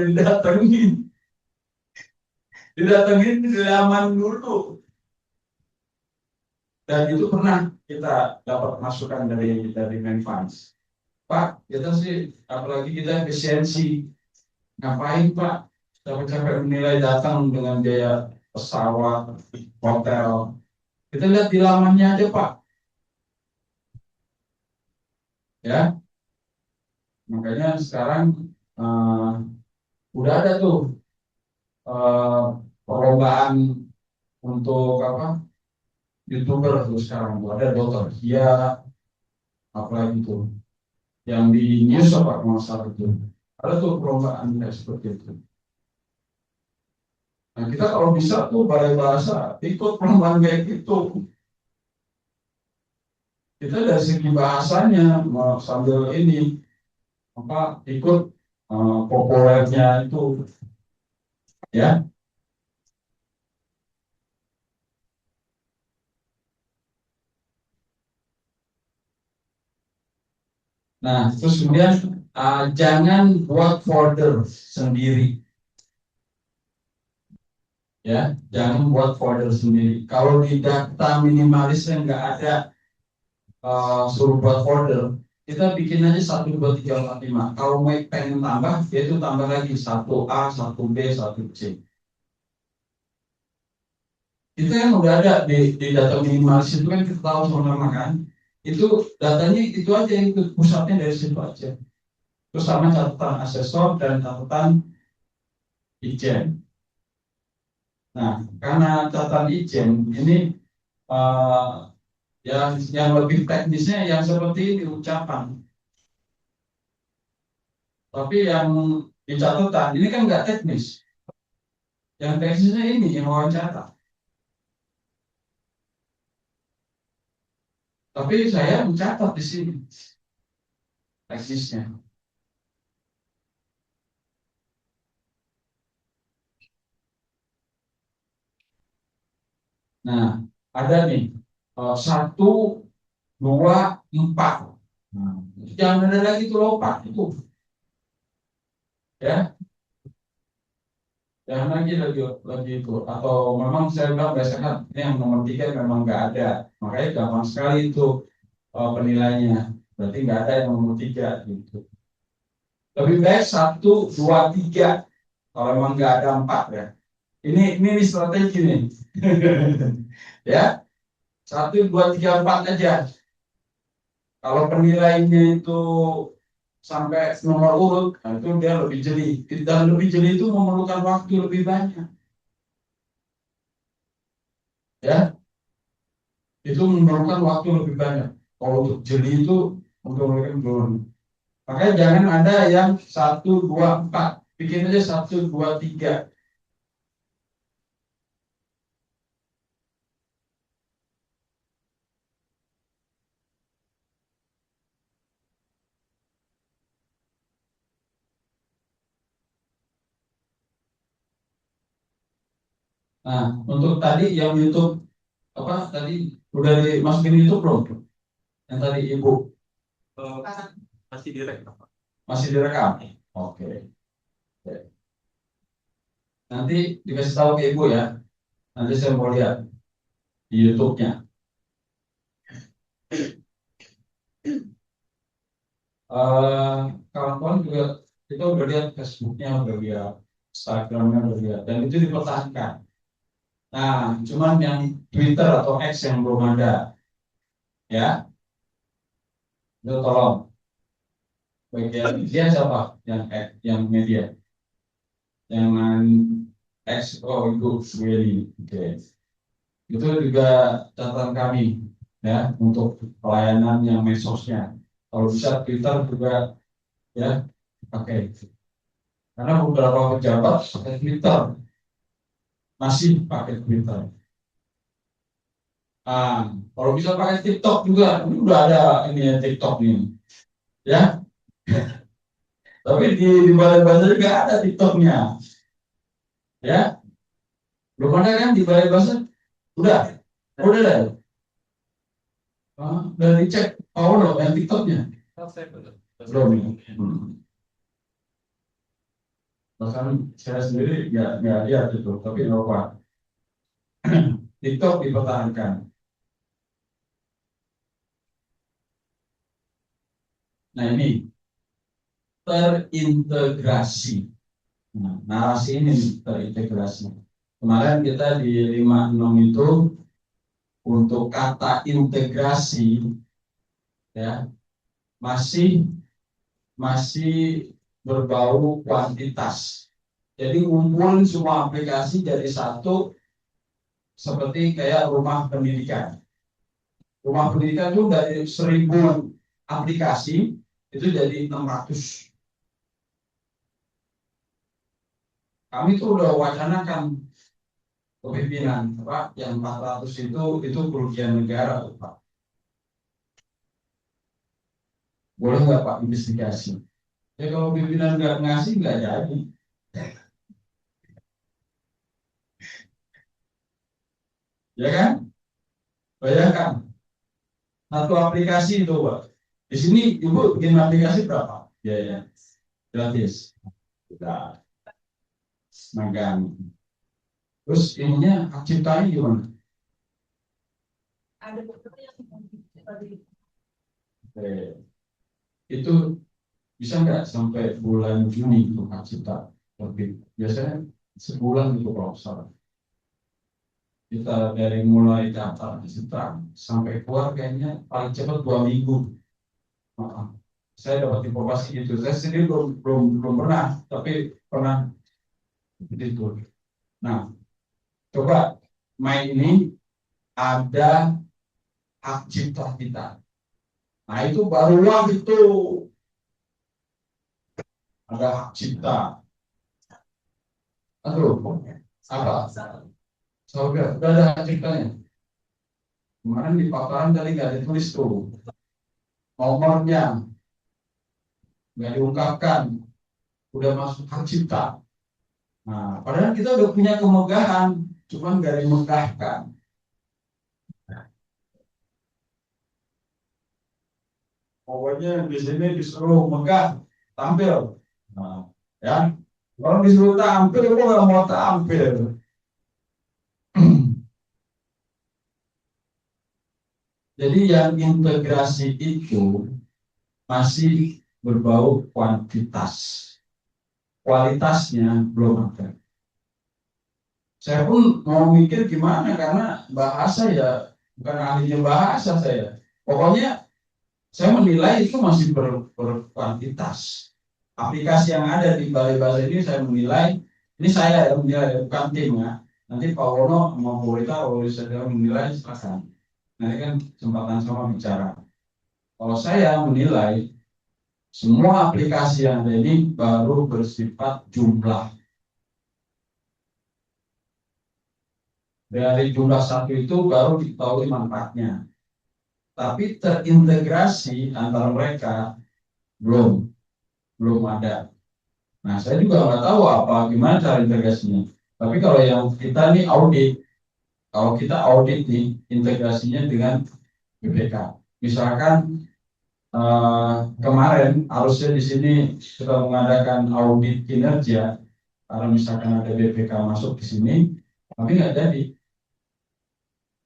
didatengin di laman dulu. Dan itu pernah kita dapat masukan dari Menpan. Pak, kita sih apalagi kita efisiensi, ngapain Pak capek-capek menilai datang dengan biaya pesawat, hotel. Kita lihat di lamannya aja Pak. Ya, makanya sekarang udah ada tuh perlombaan untuk apa YouTuber tuh sekarang tuh ada Dokter Kia apalagi tuh yang di news apa kalau salah itu ada tuh perlombaan kayak seperti itu. Nah kita kalau bisa tuh balai bahasa ikut perlombaan kayak gitu. Kita dari segi bahasanya sambil ini apa ikut populernya itu ya. Nah, terus kemudian jangan buat folder sendiri, ya, jangan buat folder sendiri. Kalau di data minimalisnya nggak ada suruh buat folder, kita bikin aja 1, 2, 3, 4, 5. Kalau mau pengen tambah, yaitu tambah lagi 1A, 1B, 1C. Itu kan udah ada di data minimalis itu kan kita tahu sama-sama kan. Itu datanya itu aja, itu pusatnya dari situ aja. Terus sama catatan asesor dan catatan ijen. Nah, karena catatan ijen ini eh, yang lebih teknisnya yang seperti ini ucapan. Tapi yang di catatan ini kan nggak teknis. Yang teknisnya ini yang wawancara. Tapi saya mencatat di sini teknisnya. Nah, ada nih 1, 2, 4. Nah, jangan ada lagi tuh lompat itu, ya. Jangan lagi itu. Atau memang saya bilang biasanya ini yang nomor 3 memang nggak ada. Makanya gampang sekali itu penilainya. Berarti nggak ada yang nomor 3 gitu. Lebih baik 1, 2, 3. Kalau memang nggak ada 4 ya. Ini strategi nih. Ya, 1, 2, 3, 4 aja. Kalau penilainya itu sampai nomor urut, nah itu dia lebih jeli. Dan lebih jeli itu memerlukan waktu lebih banyak. Ya, itu memerlukan waktu lebih banyak. Kalau untuk jeli itu untuk mereka belum. Makanya jangan ada yang 1, 2, 4. Bikin aja 1, 2, 3. Nah, untuk tadi yang YouTube apa tadi udah dimasukin YouTube belum? Yang tadi Ibu Masih direkam. masih direkam? Oke. Nanti dikasih tahu ke Ibu ya. Nanti saya mau lihat di YouTube-nya. Kawan-kawan juga kita udah lihat Facebooknya, udah lihat Instagramnya, udah lihat, dan itu dipertahankan. Nah, cuman yang Twitter atau X yang belum ada, ya, itu tolong. Bagian dia siapa? Yang media, yang X, oh itu Willy, oke. Itu juga catatan kami, ya, untuk pelayanan yang medsosnya. Kalau bisa Twitter juga, ya, pakai. Karena beberapa pejabat pakai Twitter, masih pakai Twitter. Kalau bisa pakai TikTok juga, ini udah ada ini ya TikTok nih, ya. Tapi di balai-balai juga ada TikToknya, ya. Belum ada kan di balai bahasa? Udah ada. Udah dicek, udah yang TikToknya. Belum. Bahkan saya sendiri nggak lihat itu, tapi nggak apa. TikTok dipertahankan. Nah ini terintegrasi. Nah, narasi ini terintegrasi. Kemarin kita di 56 itu untuk kata integrasi, ya, masih masih berbau kuantitas. Jadi ngumpulin semua aplikasi jadi satu, seperti kayak rumah pendidikan. Rumah pendidikan itu dari 1.000 aplikasi itu jadi 600. Kami tuh udah wacanakan kepimpinan Pak, yang 400 itu kerugian negara Pak. Boleh nggak Pak investigasi? Ya kalau pimpinan nggak ngasih nggak jadi. Ya kan? Bayangkan satu aplikasi itu Pak. Di sini Ibu bikin aplikasi berapa? Biaya gratis. Sudah magang. Terus ininya hak ciptanya gimana? Ada beberapa yang Oke. Itu bisa nggak sampai bulan Juni untuk hak cipta? Tapi biasanya sebulan itu kalau salah. Kita dari mulai daftar hak cipta sampai keluar kayaknya paling cepat 2 minggu. Maaf. Saya dapat informasi itu. Saya sendiri belum pernah, tapi pernah itu. Nah, coba main ini ada hak cipta kita. Nah, itu barulah itu ada hak cipta. Aduh, apa? Udah ada hak ciptanya. Kemarin di paparan tadi nggak ditulis tuh nomornya, nggak diungkapkan, udah masuk hak cipta. Nah, padahal kita udah punya kemegahan, cuman nggak dimegahkan. Pokoknya di sini disuruh megah, tampil. Nah, ya, kalau disuruh tampil, kok nggak mau tampil. Jadi yang integrasi itu masih berbau kuantitas. Kualitasnya belum ada. Saya pun mau mikir gimana karena bahasa ya bukan ahlinya bahasa saya. Pokoknya saya menilai itu masih berkuantitas. Aplikasi yang ada di Balai Bahasa ini saya menilai, ini saya yang menilai bukan tim ya. Nanti Pak Wono mau Polita, kalau saya menilai silakan. Nanti kan kesempatan sama bicara. Kalau saya menilai semua aplikasi yang ada ini baru bersifat jumlah. Dari jumlah satu itu baru diketahui manfaatnya. Tapi terintegrasi antara mereka belum ada. Nah, saya juga nggak tahu gimana cara integrasinya. Tapi kalau yang kita nih audit, kalau kita audit nih integrasinya dengan BPK. Misalkan kemarin harusnya di sini kita mengadakan audit kinerja, karena misalkan ada BPK masuk di sini, tapi nggak jadi.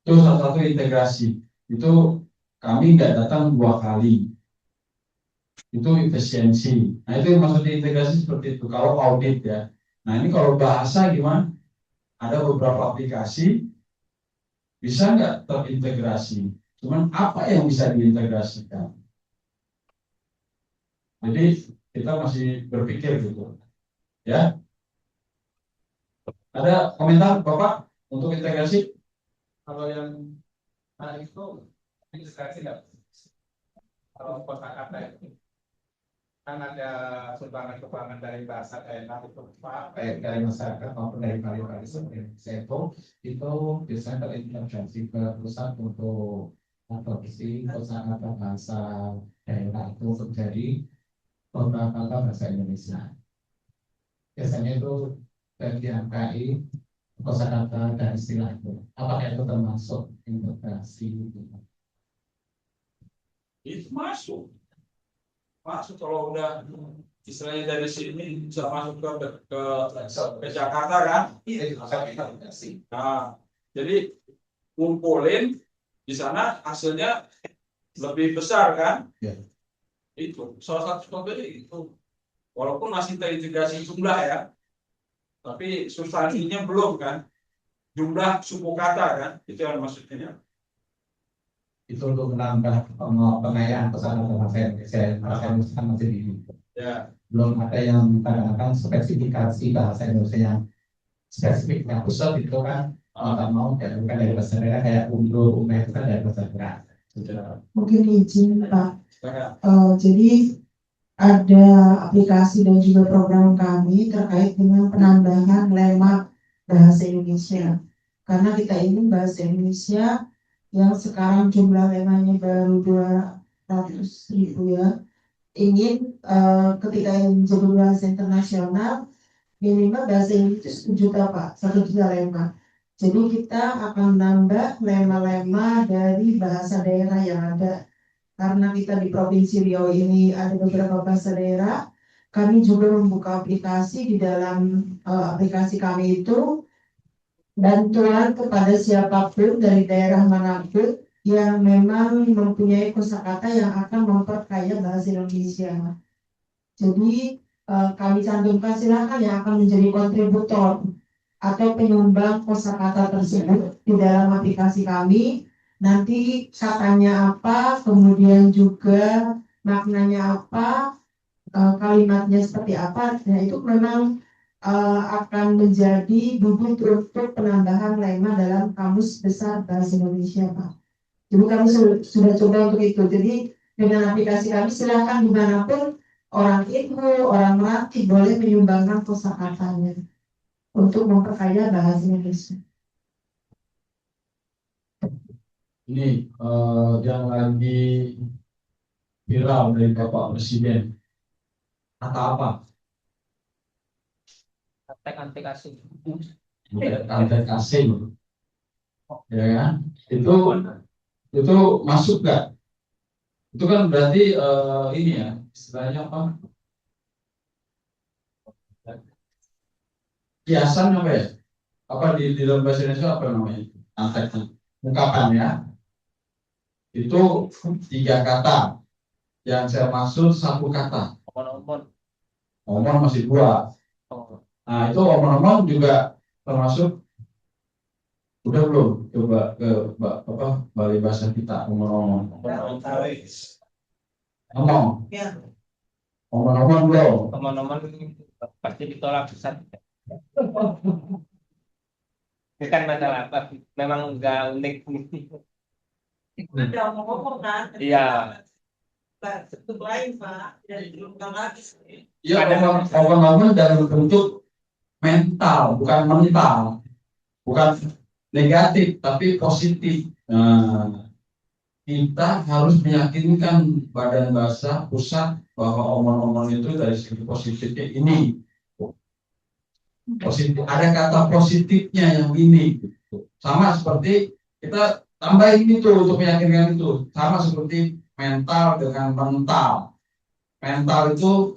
Itu salah satu integrasi. Itu kami nggak datang 2 kali. Itu efisiensi. Nah, itu yang maksudnya integrasi seperti itu. Kalau audit ya. Nah, ini kalau bahasa gimana? Ada beberapa aplikasi bisa nggak terintegrasi. Cuman apa yang bisa diintegrasikan? Jadi kita masih berpikir gitu. Ya. Ada komentar Bapak untuk integrasi? Kalau yang itu integrasi nggak? Kalau kata-kata itu kan ada sumbangan-sumbangan dari bahasa daerah itu baik dari masyarakat maupun dari kali-kali seperti itu biasanya terintegrasi ke pusat untuk adopsi kosakata bahasa daerah itu untuk jadi beberapa kata bahasa Indonesia. Biasanya itu dari DMKI kosakata dan istilah itu. Apakah itu termasuk integrasi? Itu masuk kalau udah istilahnya dari sini bisa masuk ke Jakarta kan? Iya, integrasi. Nah, jadi ngumpulin di sana hasilnya lebih besar kan? Ya. Itu salah satu contohnya itu. Walaupun masih terintegrasi jumlah ya, tapi substansinya belum kan? Jumlah suku kata kan? Itu yang maksudnya. Itu untuk menambah pengayaan kosakata bahasa Indonesia masih di Ya. belum ada yang kadang-kadang spesifikasi bahasa Indonesia yang spesifik yang khusus itu kan mau ya bukan dari bahasa daerah kayak itu kan dari bahasa daerah. mungkin izin Pak. Jadi ada aplikasi dan juga program kami terkait dengan penambahan lema bahasa Indonesia. Karena kita ingin bahasa Indonesia yang sekarang jumlah lemanya baru 200.000 ya. Ingin ketika ini menjadi bahasa internasional minimal bahasa Inggris 1 juta Pak, 1 juta lema. Jadi kita akan menambah lema-lema dari bahasa daerah yang ada. karena kita di Provinsi Riau ini ada beberapa bahasa daerah, kami juga membuka aplikasi. Di dalam aplikasi kami itu bantuan kepada siapapun dari daerah manapun yang memang mempunyai kosakata yang akan memperkaya bahasa Indonesia. Jadi kami cantumkan silakan yang akan menjadi kontributor atau penyumbang kosakata tersebut di dalam aplikasi kami. Nanti katanya apa, kemudian juga maknanya apa, kalimatnya seperti apa. Nah itu memang akan menjadi bibit untuk penambahan lema dalam Kamus Besar Bahasa Indonesia, Pak. Jadi kami sudah coba untuk itu. Jadi dengan aplikasi kami silakan dimanapun orang Indo, orang Merapi boleh menyumbangkan kosakatanya untuk memperkaya bahasa Indonesia. Ini yang lagi viral dari Bapak Presiden. Kata apa? Antek asing. Antek asing. Ya kan? Itu masuk nggak? Itu kan berarti ini ya, istilahnya apa? Kiasan apa ya? Apa di dalam bahasa Indonesia apa namanya? Antek. Ungkapan ya. Itu 3 kata. Yang saya maksud 1 kata. Omon masih 2. Nah itu omon-omon juga termasuk. Udah belum? Coba ke Bali bahasa kita omon-omon. Omong. Omon-omon belum? Omon-omon pasti ditolak besar. Bukan masalah apa, memang enggak unik. Ada omong-omong kan? Iya. Bentuk lain, Pak, tidak diturunkan lagi. Ya, omong-omong dalam bentuk mental, bukan mental, bukan negatif, tapi positif. Nah, kita harus meyakinkan Badan Bahasa Pusat bahwa omong-omong itu dari segi positifnya ini. Positif, ada kata positifnya yang ini. Sama seperti kita tambahin itu untuk meyakinkan itu. Sama seperti mental dengan mental. Mental itu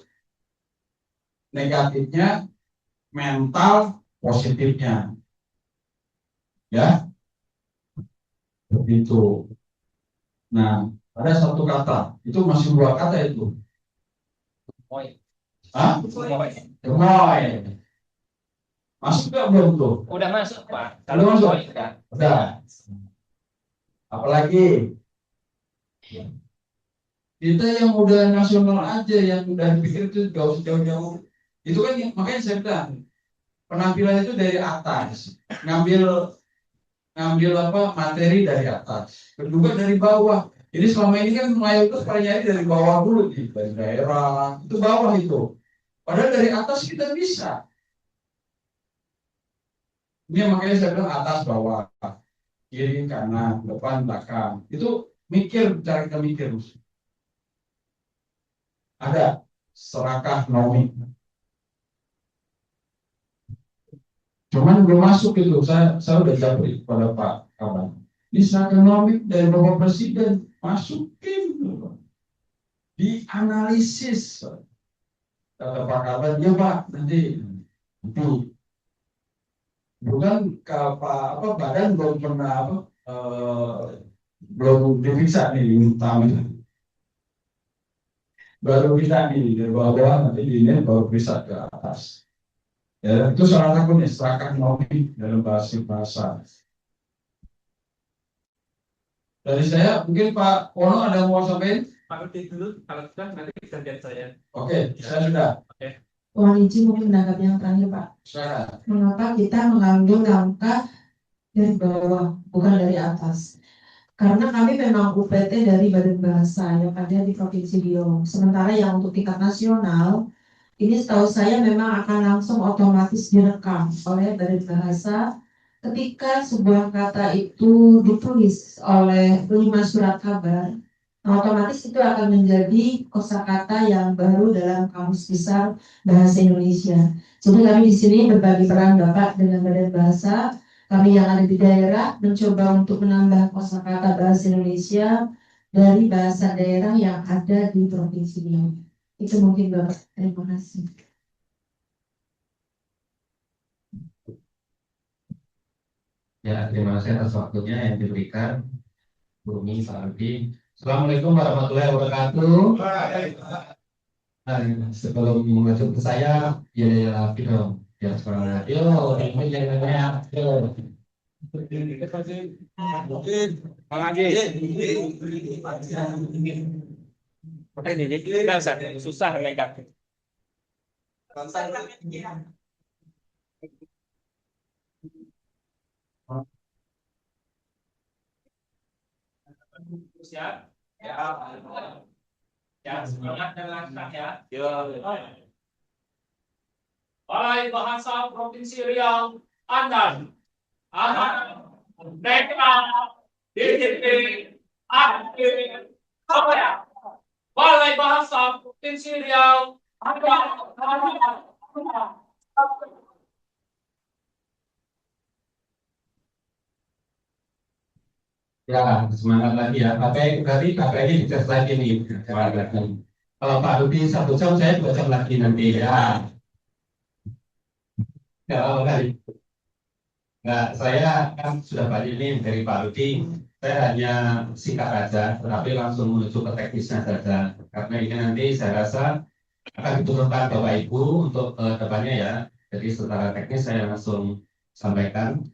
negatifnya, mental positifnya. Ya. Begitu. Nah, ada 1 kata. Itu masih 2 kata itu. Gemoy. Hah? Gemoy. Masuk nggak belum tuh? Udah masuk, Pak. Udah masuk? Udah. Apalagi? Kita yang udah nasional aja, yang udah pikir itu jauh-jauh. Itu kan makanya saya bilang penampilan itu dari atas, ngambil apa materi dari atas, kedua dari bawah. Jadi selama ini kan mayoritas pada nyari dari bawah dulu dari daerah itu bawah itu. Padahal dari atas kita bisa. Ini makanya saya bilang atas bawah, kiri kanan, depan belakang. Itu cara kita mikir. Ada serakah nomi. Cuman belum masuk itu. Saya udah japri kepada Pak Kaban. Ini serakah nomi dari Bapak Presiden masukin dianalisis. Kata Pak Kaban, ya Pak nanti bukan badan belum pernah belum diperiksa nih utama. Baru bisa nih dari bawah nanti ini baru bisa ke atas. Ya itu salah satunya serakah nomi dalam bahasa. Dari saya mungkin Pak Wono ada mau sampaikan? Pak dulu, kalau sudah nanti gantian saya. Oke, saya sudah. Oke. Mohon izin mungkin menanggapi yang terakhir, Pak. Saya. Mengapa kita mengambil langkah dari bawah, bukan dari atas? Karena kami memang UPT dari Badan Bahasa yang ada di Provinsi Riau. Sementara yang untuk tingkat nasional, ini setahu saya memang akan langsung otomatis direkam oleh Badan Bahasa ketika sebuah kata itu ditulis oleh 5 surat kabar. Nah, otomatis itu akan menjadi kosakata yang baru dalam Kamus Besar Bahasa Indonesia. Jadi kami di sini berbagi peran Bapak dengan Badan Bahasa. Kami yang ada di daerah mencoba untuk menambah kosakata bahasa Indonesia dari bahasa daerah yang ada di provinsinya. Itu mungkin Bapak. Terima kasih. Ya, terima kasih atas waktunya yang diberikan, Bumi, Pak Ardi. Assalamualaikum warahmatullahi wabarakatuh. Sebelum masuk ke saya, ya dong. Ya, sekarang radio, ini yang namanya, Susah mereka. Siap? Ya. Ya, semangat dan langkah ya. Yo. Balai Bahasa Provinsi Riau, Anda, anak, mereka, disiplin, aktif, apa? Balai Bahasa Provinsi Riau, Anda, ya, semangat lagi ya. Berarti KPI dites lagi nih. Semangat lagi. Kalau Pak Rudi 1 jam, saya 2 jam lagi nanti ya. Ya, kali. Nah, saya kan sudah banyak nih dari Pak Rudi. Saya hanya singkat aja, tetapi langsung menuju ke teknisnya saja. Karena ini nanti saya rasa akan diturunkan Bapak Ibu untuk depannya ya. Jadi secara teknis saya langsung sampaikan.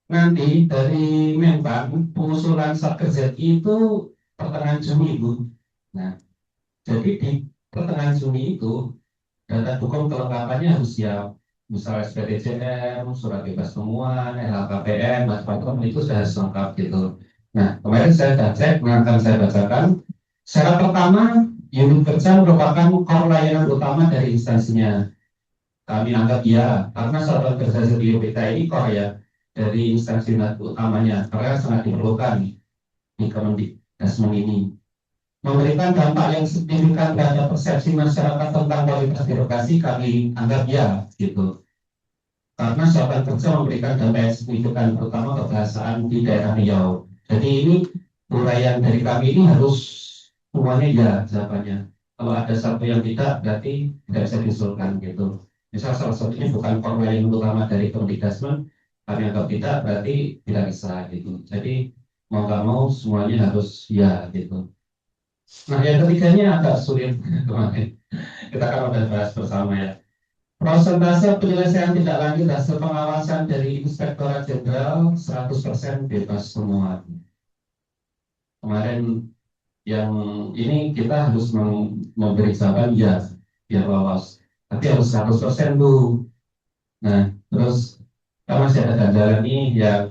Nanti dari Menpan pengusulan Satker ZI itu pertengahan Juni Bu. Nah, jadi di pertengahan Juni itu data dukung kelengkapannya harus siap. Misal SPTJM, surat bebas temuan, LHKPN, macam-macam itu sudah harus lengkap gitu. Nah, kemarin saya sudah cek, nah akan saya bacakan. Syarat pertama, unit kerja merupakan core layanan utama dari instansinya. Kami anggap ya, karena satuan kerja di UPK ini core ya, dari instansi utamanya, karena sangat diperlukan di Kemendikbud ini. Memberikan dampak yang signifikan terhadap persepsi masyarakat tentang kualitas birokrasi kami anggap ya, gitu. Karena satuan kerja memberikan dampak yang signifikan, terutama kebahasaan di daerah Riau. Jadi ini uraian dari kami ini harus semuanya ya jawabannya. Kalau ada satu yang tidak, berarti tidak bisa diusulkan gitu. Misal salah satunya bukan formal yang utama dari Kemendikbud, kami anggap tidak, berarti tidak bisa gitu. Jadi mau nggak mau semuanya harus ya gitu. Nah yang ketiganya agak sulit kemarin. Kita kan udah bahas bersama ya. Prosentase penyelesaian tindak lanjut hasil pengawasan dari Inspektorat Jenderal 100% bebas semua. Kemarin yang ini kita harus memberi jawaban ya biar lolos. Tapi harus 100% Bu. Nah terus kita masih ada ganjalan nih yang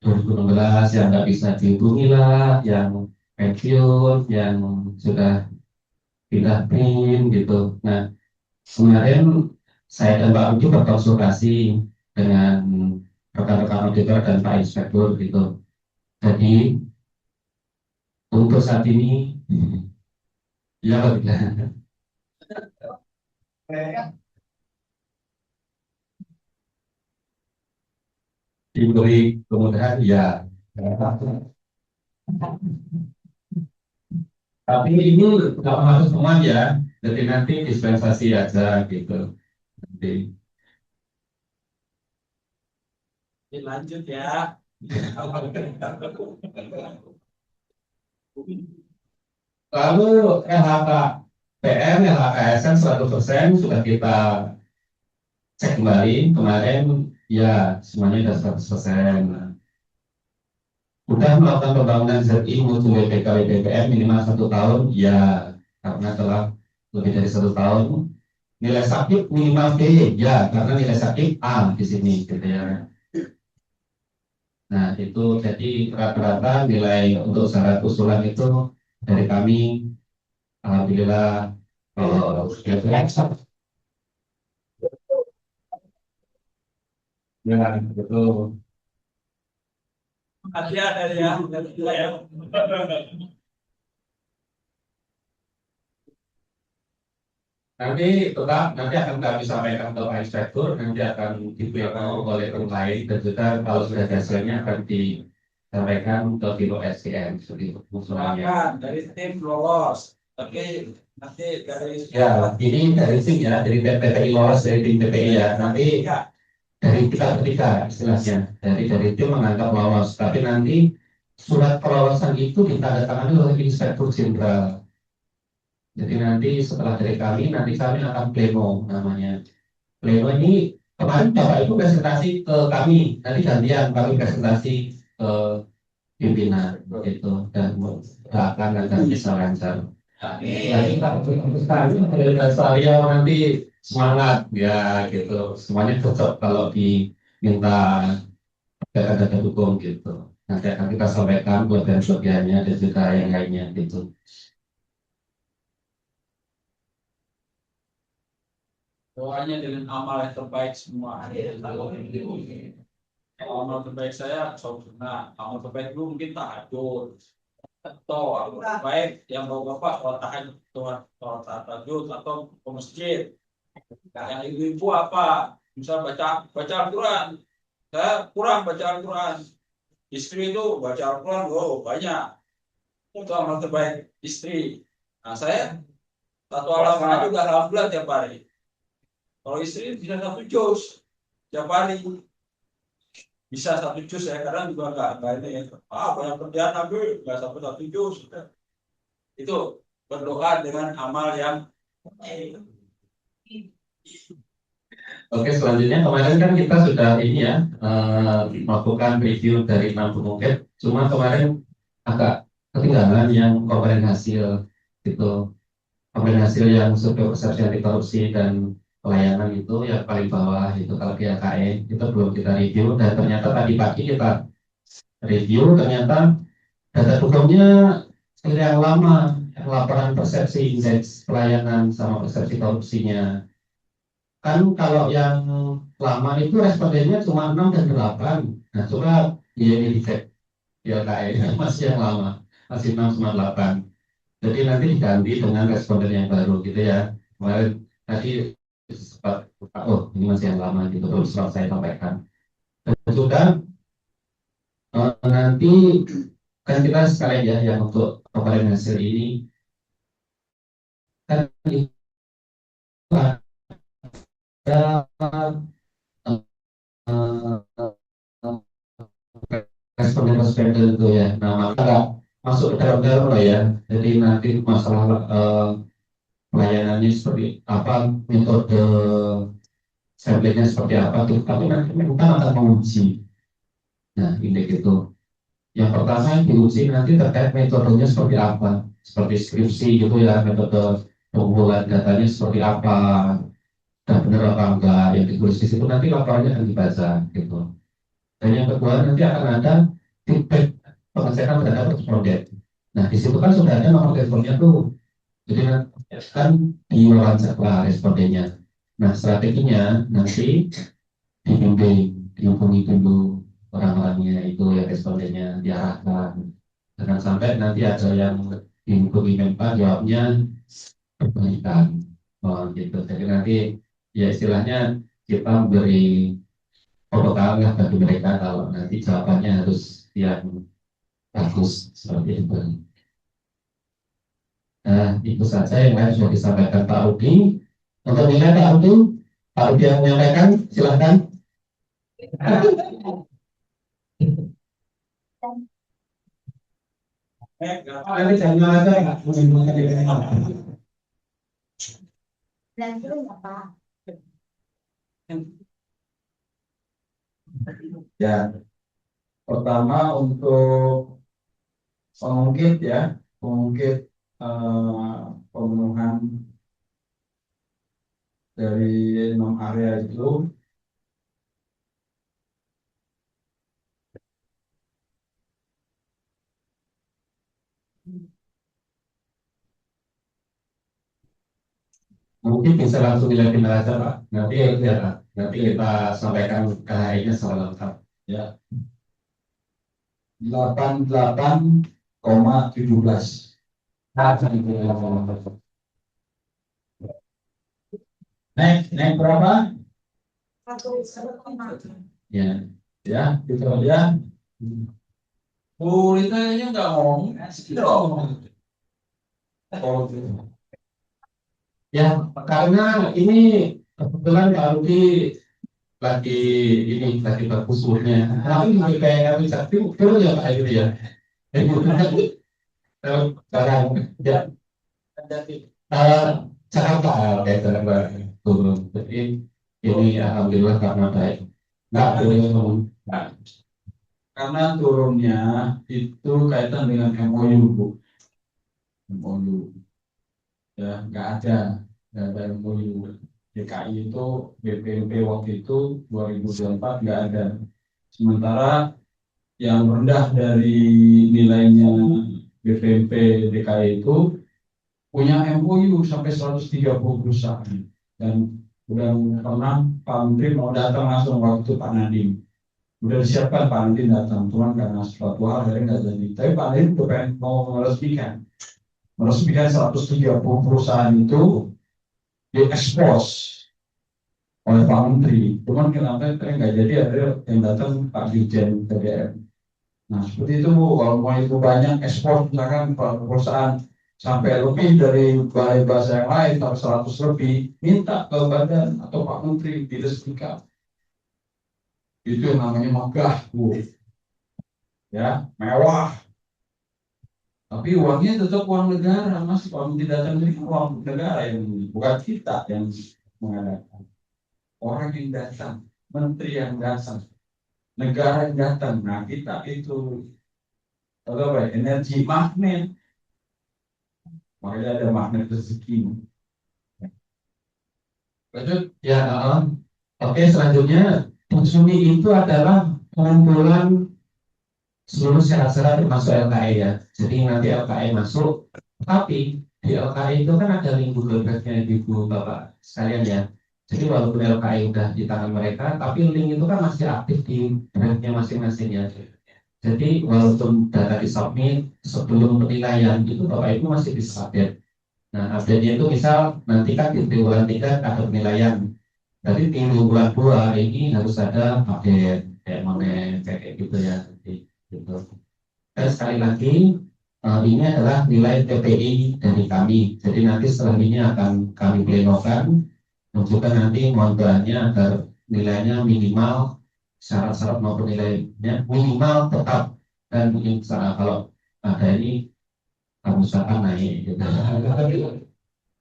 2016 yang nggak bisa dihubungi lah, yang pensiun, yang sudah pindah PIN gitu. Nah, kemarin saya dan Pak Rudi berkonsultasi dengan rekan-rekan auditor dan Pak Inspektur gitu. Jadi untuk saat ini ya diberi kemudahan ya. Tapi ini nggak harus temuan ya. Jadi nanti dispensasi aja gitu. Nanti. Lanjut ya. Lalu LHKPN, LHKSN 100% sudah kita cek kembali kemarin ya semuanya sudah 100%. Sudah melakukan pembangunan ZI mutu WPK WPPM minimal 1 tahun ya karena telah lebih dari 1 tahun. Nilai sakit minimal B ya karena nilai sakit A di sini gitu ya. Nah itu jadi rata-rata nilai untuk syarat usulan itu dari kami alhamdulillah ya betul. Ada ya. Nanti tetap nanti akan kami sampaikan ke Pak Inspektur, nanti akan diberitahu oleh tim lain dan juga kalau sudah ada hasilnya akan sampaikan ke Biro SDM seperti itu usulannya. Silakan dari tim lolos, tapi nanti dari Ya, ini dari tim ya, dari PPI lolos dari tim PPI ya. Nanti ya, dari kita bertiga istilahnya, dari tim menganggap lolos, tapi nanti surat kelolosan itu ditandatangani oleh Inspektur Jenderal. Jadi nanti setelah dari kami, nanti kami akan pleno namanya. Pleno ini kemarin Bapak Ibu presentasi ke kami, nanti gantian kami presentasi ke pimpinan gitu dan akan bisa lancar. Nanti dari saya nanti semangat ya gitu, semuanya cocok kalau diminta data-data dukung gitu. Nanti akan kita sampaikan kelebihan-kelebihannya dan juga yang lainnya gitu. Doanya dengan amal yang terbaik semua. Amal terbaik saya saudara, amal terbaik lu mungkin tahajud atau amal terbaik yang bapak sholat tahajud, sholat tahajud atau ke masjid. Nah, yang ibu-ibu apa? Misal baca Al-Quran, saya kurang baca Al-Quran. Istri itu baca Al-Quran, oh banyak. Itu amal terbaik istri. Nah saya satu halaman juga alhamdulillah tiap hari. Kalau istri bisa 1 juz tiap hari. Bisa 1 juz ya, kadang juga enggak ini ya. Banyak kerjaan tapi enggak sampai 1 juz. Itu berdoa dengan amal yang Oke, selanjutnya kemarin kan kita sudah ini ya melakukan review dari 6 pengungkit. Cuma kemarin agak ketinggalan yang komponen hasil gitu. Komponen hasil yang survei persepsi anti korupsi dan pelayanan itu yang paling bawah itu kalau GLKE itu belum kita review dan ternyata tadi pagi kita review ternyata data dukungnya yang lama, yang laporan persepsi indeks pelayanan sama persepsi korupsinya. Kan kalau yang lama itu respondennya cuma 6 dan 8. Nah, coba dia ini dicek ya kayaknya masih yang lama, masih 6 sama 8. Jadi nanti diganti dengan responden yang baru gitu ya. Kemarin tadi sempat oh ini masih yang lama gitu terus saya sampaikan. Dan juga nanti kan kita sekalian ya yang untuk komponen hasil ini kan itu ada responden-responden itu ya. Nah, maka masuk ke dalam lah ya. Jadi nanti masalah pelayanannya seperti apa, metode samplingnya seperti apa tuh. Tapi nanti kita akan menguji. Nah, indeks itu. Yang pertama yang diuji nanti terkait metodenya seperti apa. Seperti skripsi gitu ya, metode pengumpulan datanya seperti apa. Dan benar apa enggak yang ditulis di situ nanti laporannya akan dibaca gitu. Dan yang kedua nanti akan ada feedback pengecekan terhadap responden. Nah di situ kan sudah ada nomor teleponnya tuh. Jadi kan diwawancara respondennya. Nah strateginya nanti dibimbing, dihubungi dulu orang-orangnya itu ya respondennya diarahkan. Jangan sampai nanti ada yang dihubungi Menpa jawabnya perbaikan. Oh gitu. Jadi nanti ya istilahnya kita beri pembekalan lah bagi mereka kalau nanti jawabannya harus yang bagus seperti itu. Nah, itu saja yang lain sudah disampaikan Pak Rudi. Untuk nilai Pak Rudi yang menyampaikan, silahkan. Nanti jangan aja nggak menimbulkan nilai. ya pertama untuk pengungkit ya, pengungkit pembunuhan dari 6 area itu Mungkin bisa langsung dilihatin aja Pak. Nanti ya Pak. Nanti kita sampaikan ke hari-nya secara lengkap. ya 88,17. Naik berapa? Ya. Ya, gitu ya. Bu Rita kayaknya nggak ngomong, dong. Oh, Ya, karena ini kebetulan Pak Rudi lagi lagi berkusurnya. Tapi kayak bisa turun ya Pak itu ya. Sekarang ya eh, Jakarta kayak Jakarta turun. Jadi ini alhamdulillah karena baik. Nggak turun. Nah, karena turunnya itu kaitan dengan MOU, Bu. MOU. Ya, nggak ada MOU. DKI itu BPMP waktu itu 2024 nggak ada. Sementara yang rendah dari nilainya BPMP DKI itu punya MOU sampai 130 perusahaan, dan udah pernah Pak Menteri mau datang langsung waktu Pak Nadiem, udah disiapkan Pak Nadiem datang, cuman karena suatu hal akhirnya nggak jadi. Tapi Pak Nadiem tuh pengen mau meresmikan 130 perusahaan itu diekspos oleh Pak Menteri, cuman kenapa nggak jadi, ada yang datang Pak Dirjen TDM. Nah seperti itu Bu, kalau mau itu banyak ekspor misalkan perusahaan sampai lebih dari balai bahasa yang lain sampai 100 lebih, minta ke badan atau Pak Menteri diresmikan. Itu yang namanya megah Bu, ya mewah. Tapi uangnya tetap uang negara, Mas. Uang tidak datang dari uang negara, yang bukan kita yang mengadakan. Orang yang datang, menteri yang datang, negara yang datang. Nah kita itu apa ya, energi magnet. Makanya ada magnet rezeki. lanjut ya. Oke, selanjutnya Juni itu adalah pengumpulan seluruh syarat-syarat termasuk LKI ya. Jadi nanti LKI masuk, tapi di LKI itu kan ada link Google Drive-nya Ibu Bapak sekalian ya. Jadi walaupun LKI udah di tangan mereka, tapi link itu kan masih aktif di drive-nya masing-masing ya. Jadi walaupun data disubmit sebelum penilaian itu Bapak Ibu masih bisa update. Nah, update-nya itu misal nanti kan di bulan 3 ada penilaian. Jadi di bulan 2 ini harus ada update kayak mana kayak gitu ya. Jadi, gitu. Dan sekali lagi ini adalah nilai TPI dari kami. Jadi nanti setelah ini akan kami plenokan dan juga nanti mohon doanya agar nilainya minimal syarat-syarat maupun nilainya minimal tetap, dan misalnya kalau ada ini usahakan naik gitu.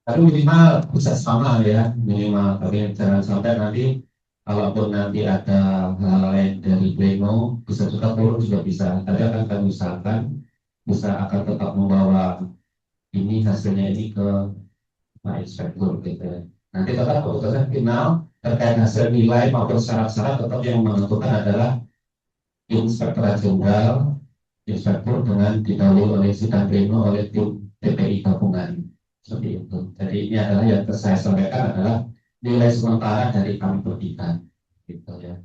Tapi minimal bisa sama ya, minimal. Tapi jangan sampai nanti kalaupun nanti ada hal lain dari pleno bisa juga turun juga bisa. Tapi akan kami usahakan bisa akan tetap membawa ini hasilnya ini ke Pak Inspektur gitu ya. Nanti tetap keputusan final terkait hasil nilai maupun syarat-syarat tetap yang menentukan adalah Inspektur Jenderal, Inspektur dengan didahului oleh sidang pleno oleh tim TPI gabungan. Seperti itu. Jadi ini adalah yang saya sampaikan adalah nilai sementara dari kami bertiga. Gitu ya.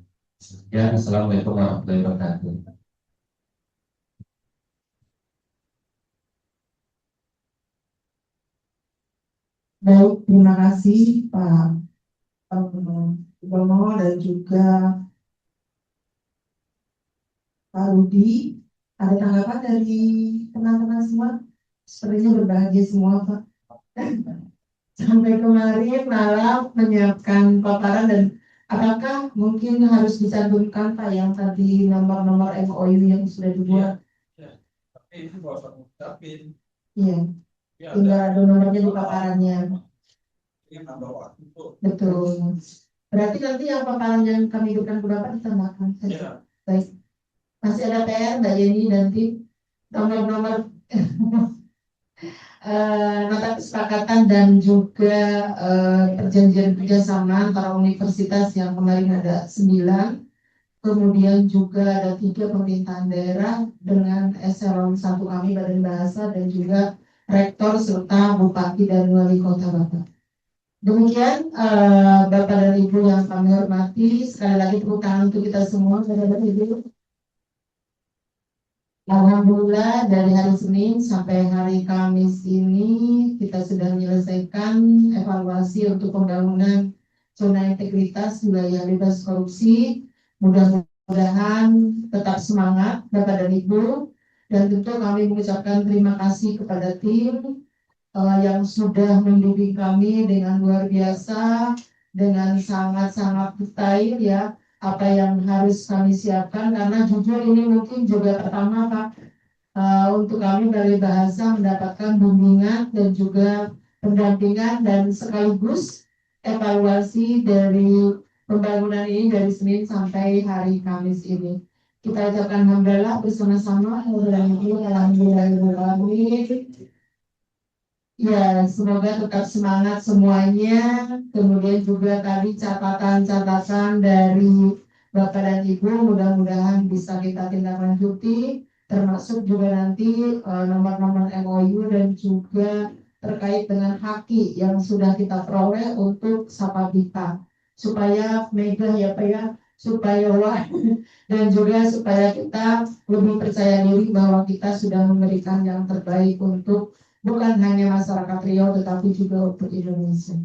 Ya, assalamualaikum warahmatullahi wabarakatuh. Baik, terima kasih Pak Bono dan juga Pak Rudi. Ada tanggapan dari teman-teman semua? Sepertinya berbahagia semua Pak. Sampai kemarin malam menyiapkan paparan, dan apakah mungkin harus dicantumkan Pak yang tadi nomor-nomor MOU yang sudah dibuat? Tapi itu nggak usah ngucapin. Iya, Ya, tinggal ada nomornya di paparannya. ini nambah waktu tuh. Betul. Berarti nanti yang paparan yang kami berikan ke Bapak ditambahkan saja. Ya. Baik. Masih ada PR Mbak Yeni nanti nomor-nomor nota kesepakatan dan juga perjanjian kerjasama antara universitas yang kemarin ada 9, kemudian juga ada 3 pemerintahan daerah dengan eselon 1 kami Badan Bahasa dan juga rektor serta bupati dan wali kota Bapak. Demikian Bapak dan Ibu yang kami hormati, sekali lagi tepuk tangan untuk kita semua. Bapak Ibu. Alhamdulillah dari hari Senin sampai hari Kamis ini kita sudah menyelesaikan evaluasi untuk pembangunan zona integritas wilayah bebas korupsi. Mudah-mudahan tetap semangat Bapak dan Ibu Dan tentu kami mengucapkan terima kasih kepada tim yang sudah membimbing kami dengan luar biasa, dengan sangat-sangat detail ya apa yang harus kami siapkan, karena jujur ini mungkin juga pertama Pak untuk kami dari bahasa mendapatkan bimbingan dan juga pendampingan dan sekaligus evaluasi dari pembangunan ini dari Senin sampai hari Kamis ini. Kita ucapkan alhamdulillah bersama-sama. Alhamdulillah. Ya, semoga tetap semangat semuanya. Kemudian juga tadi catatan-catatan dari Bapak dan Ibu mudah-mudahan bisa kita tindak lanjuti, termasuk juga nanti nomor-nomor MOU dan juga terkait dengan haki yang sudah kita peroleh untuk Sapabita, supaya megah ya Pak ya, supaya wah dan juga supaya kita lebih percaya diri bahwa kita sudah memberikan yang terbaik untuk bukan hanya masyarakat Riau tetapi juga untuk Indonesia.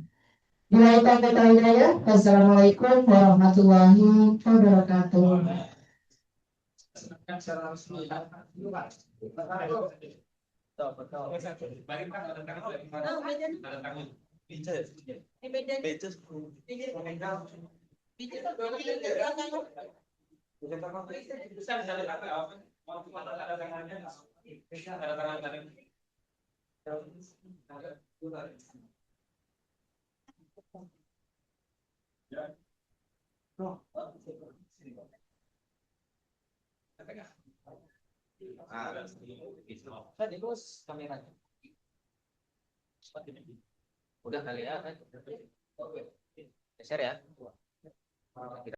Bila kita hidayah, wassalamualaikum warahmatullahi wabarakatuh. Udah kali ya kan? Share ya.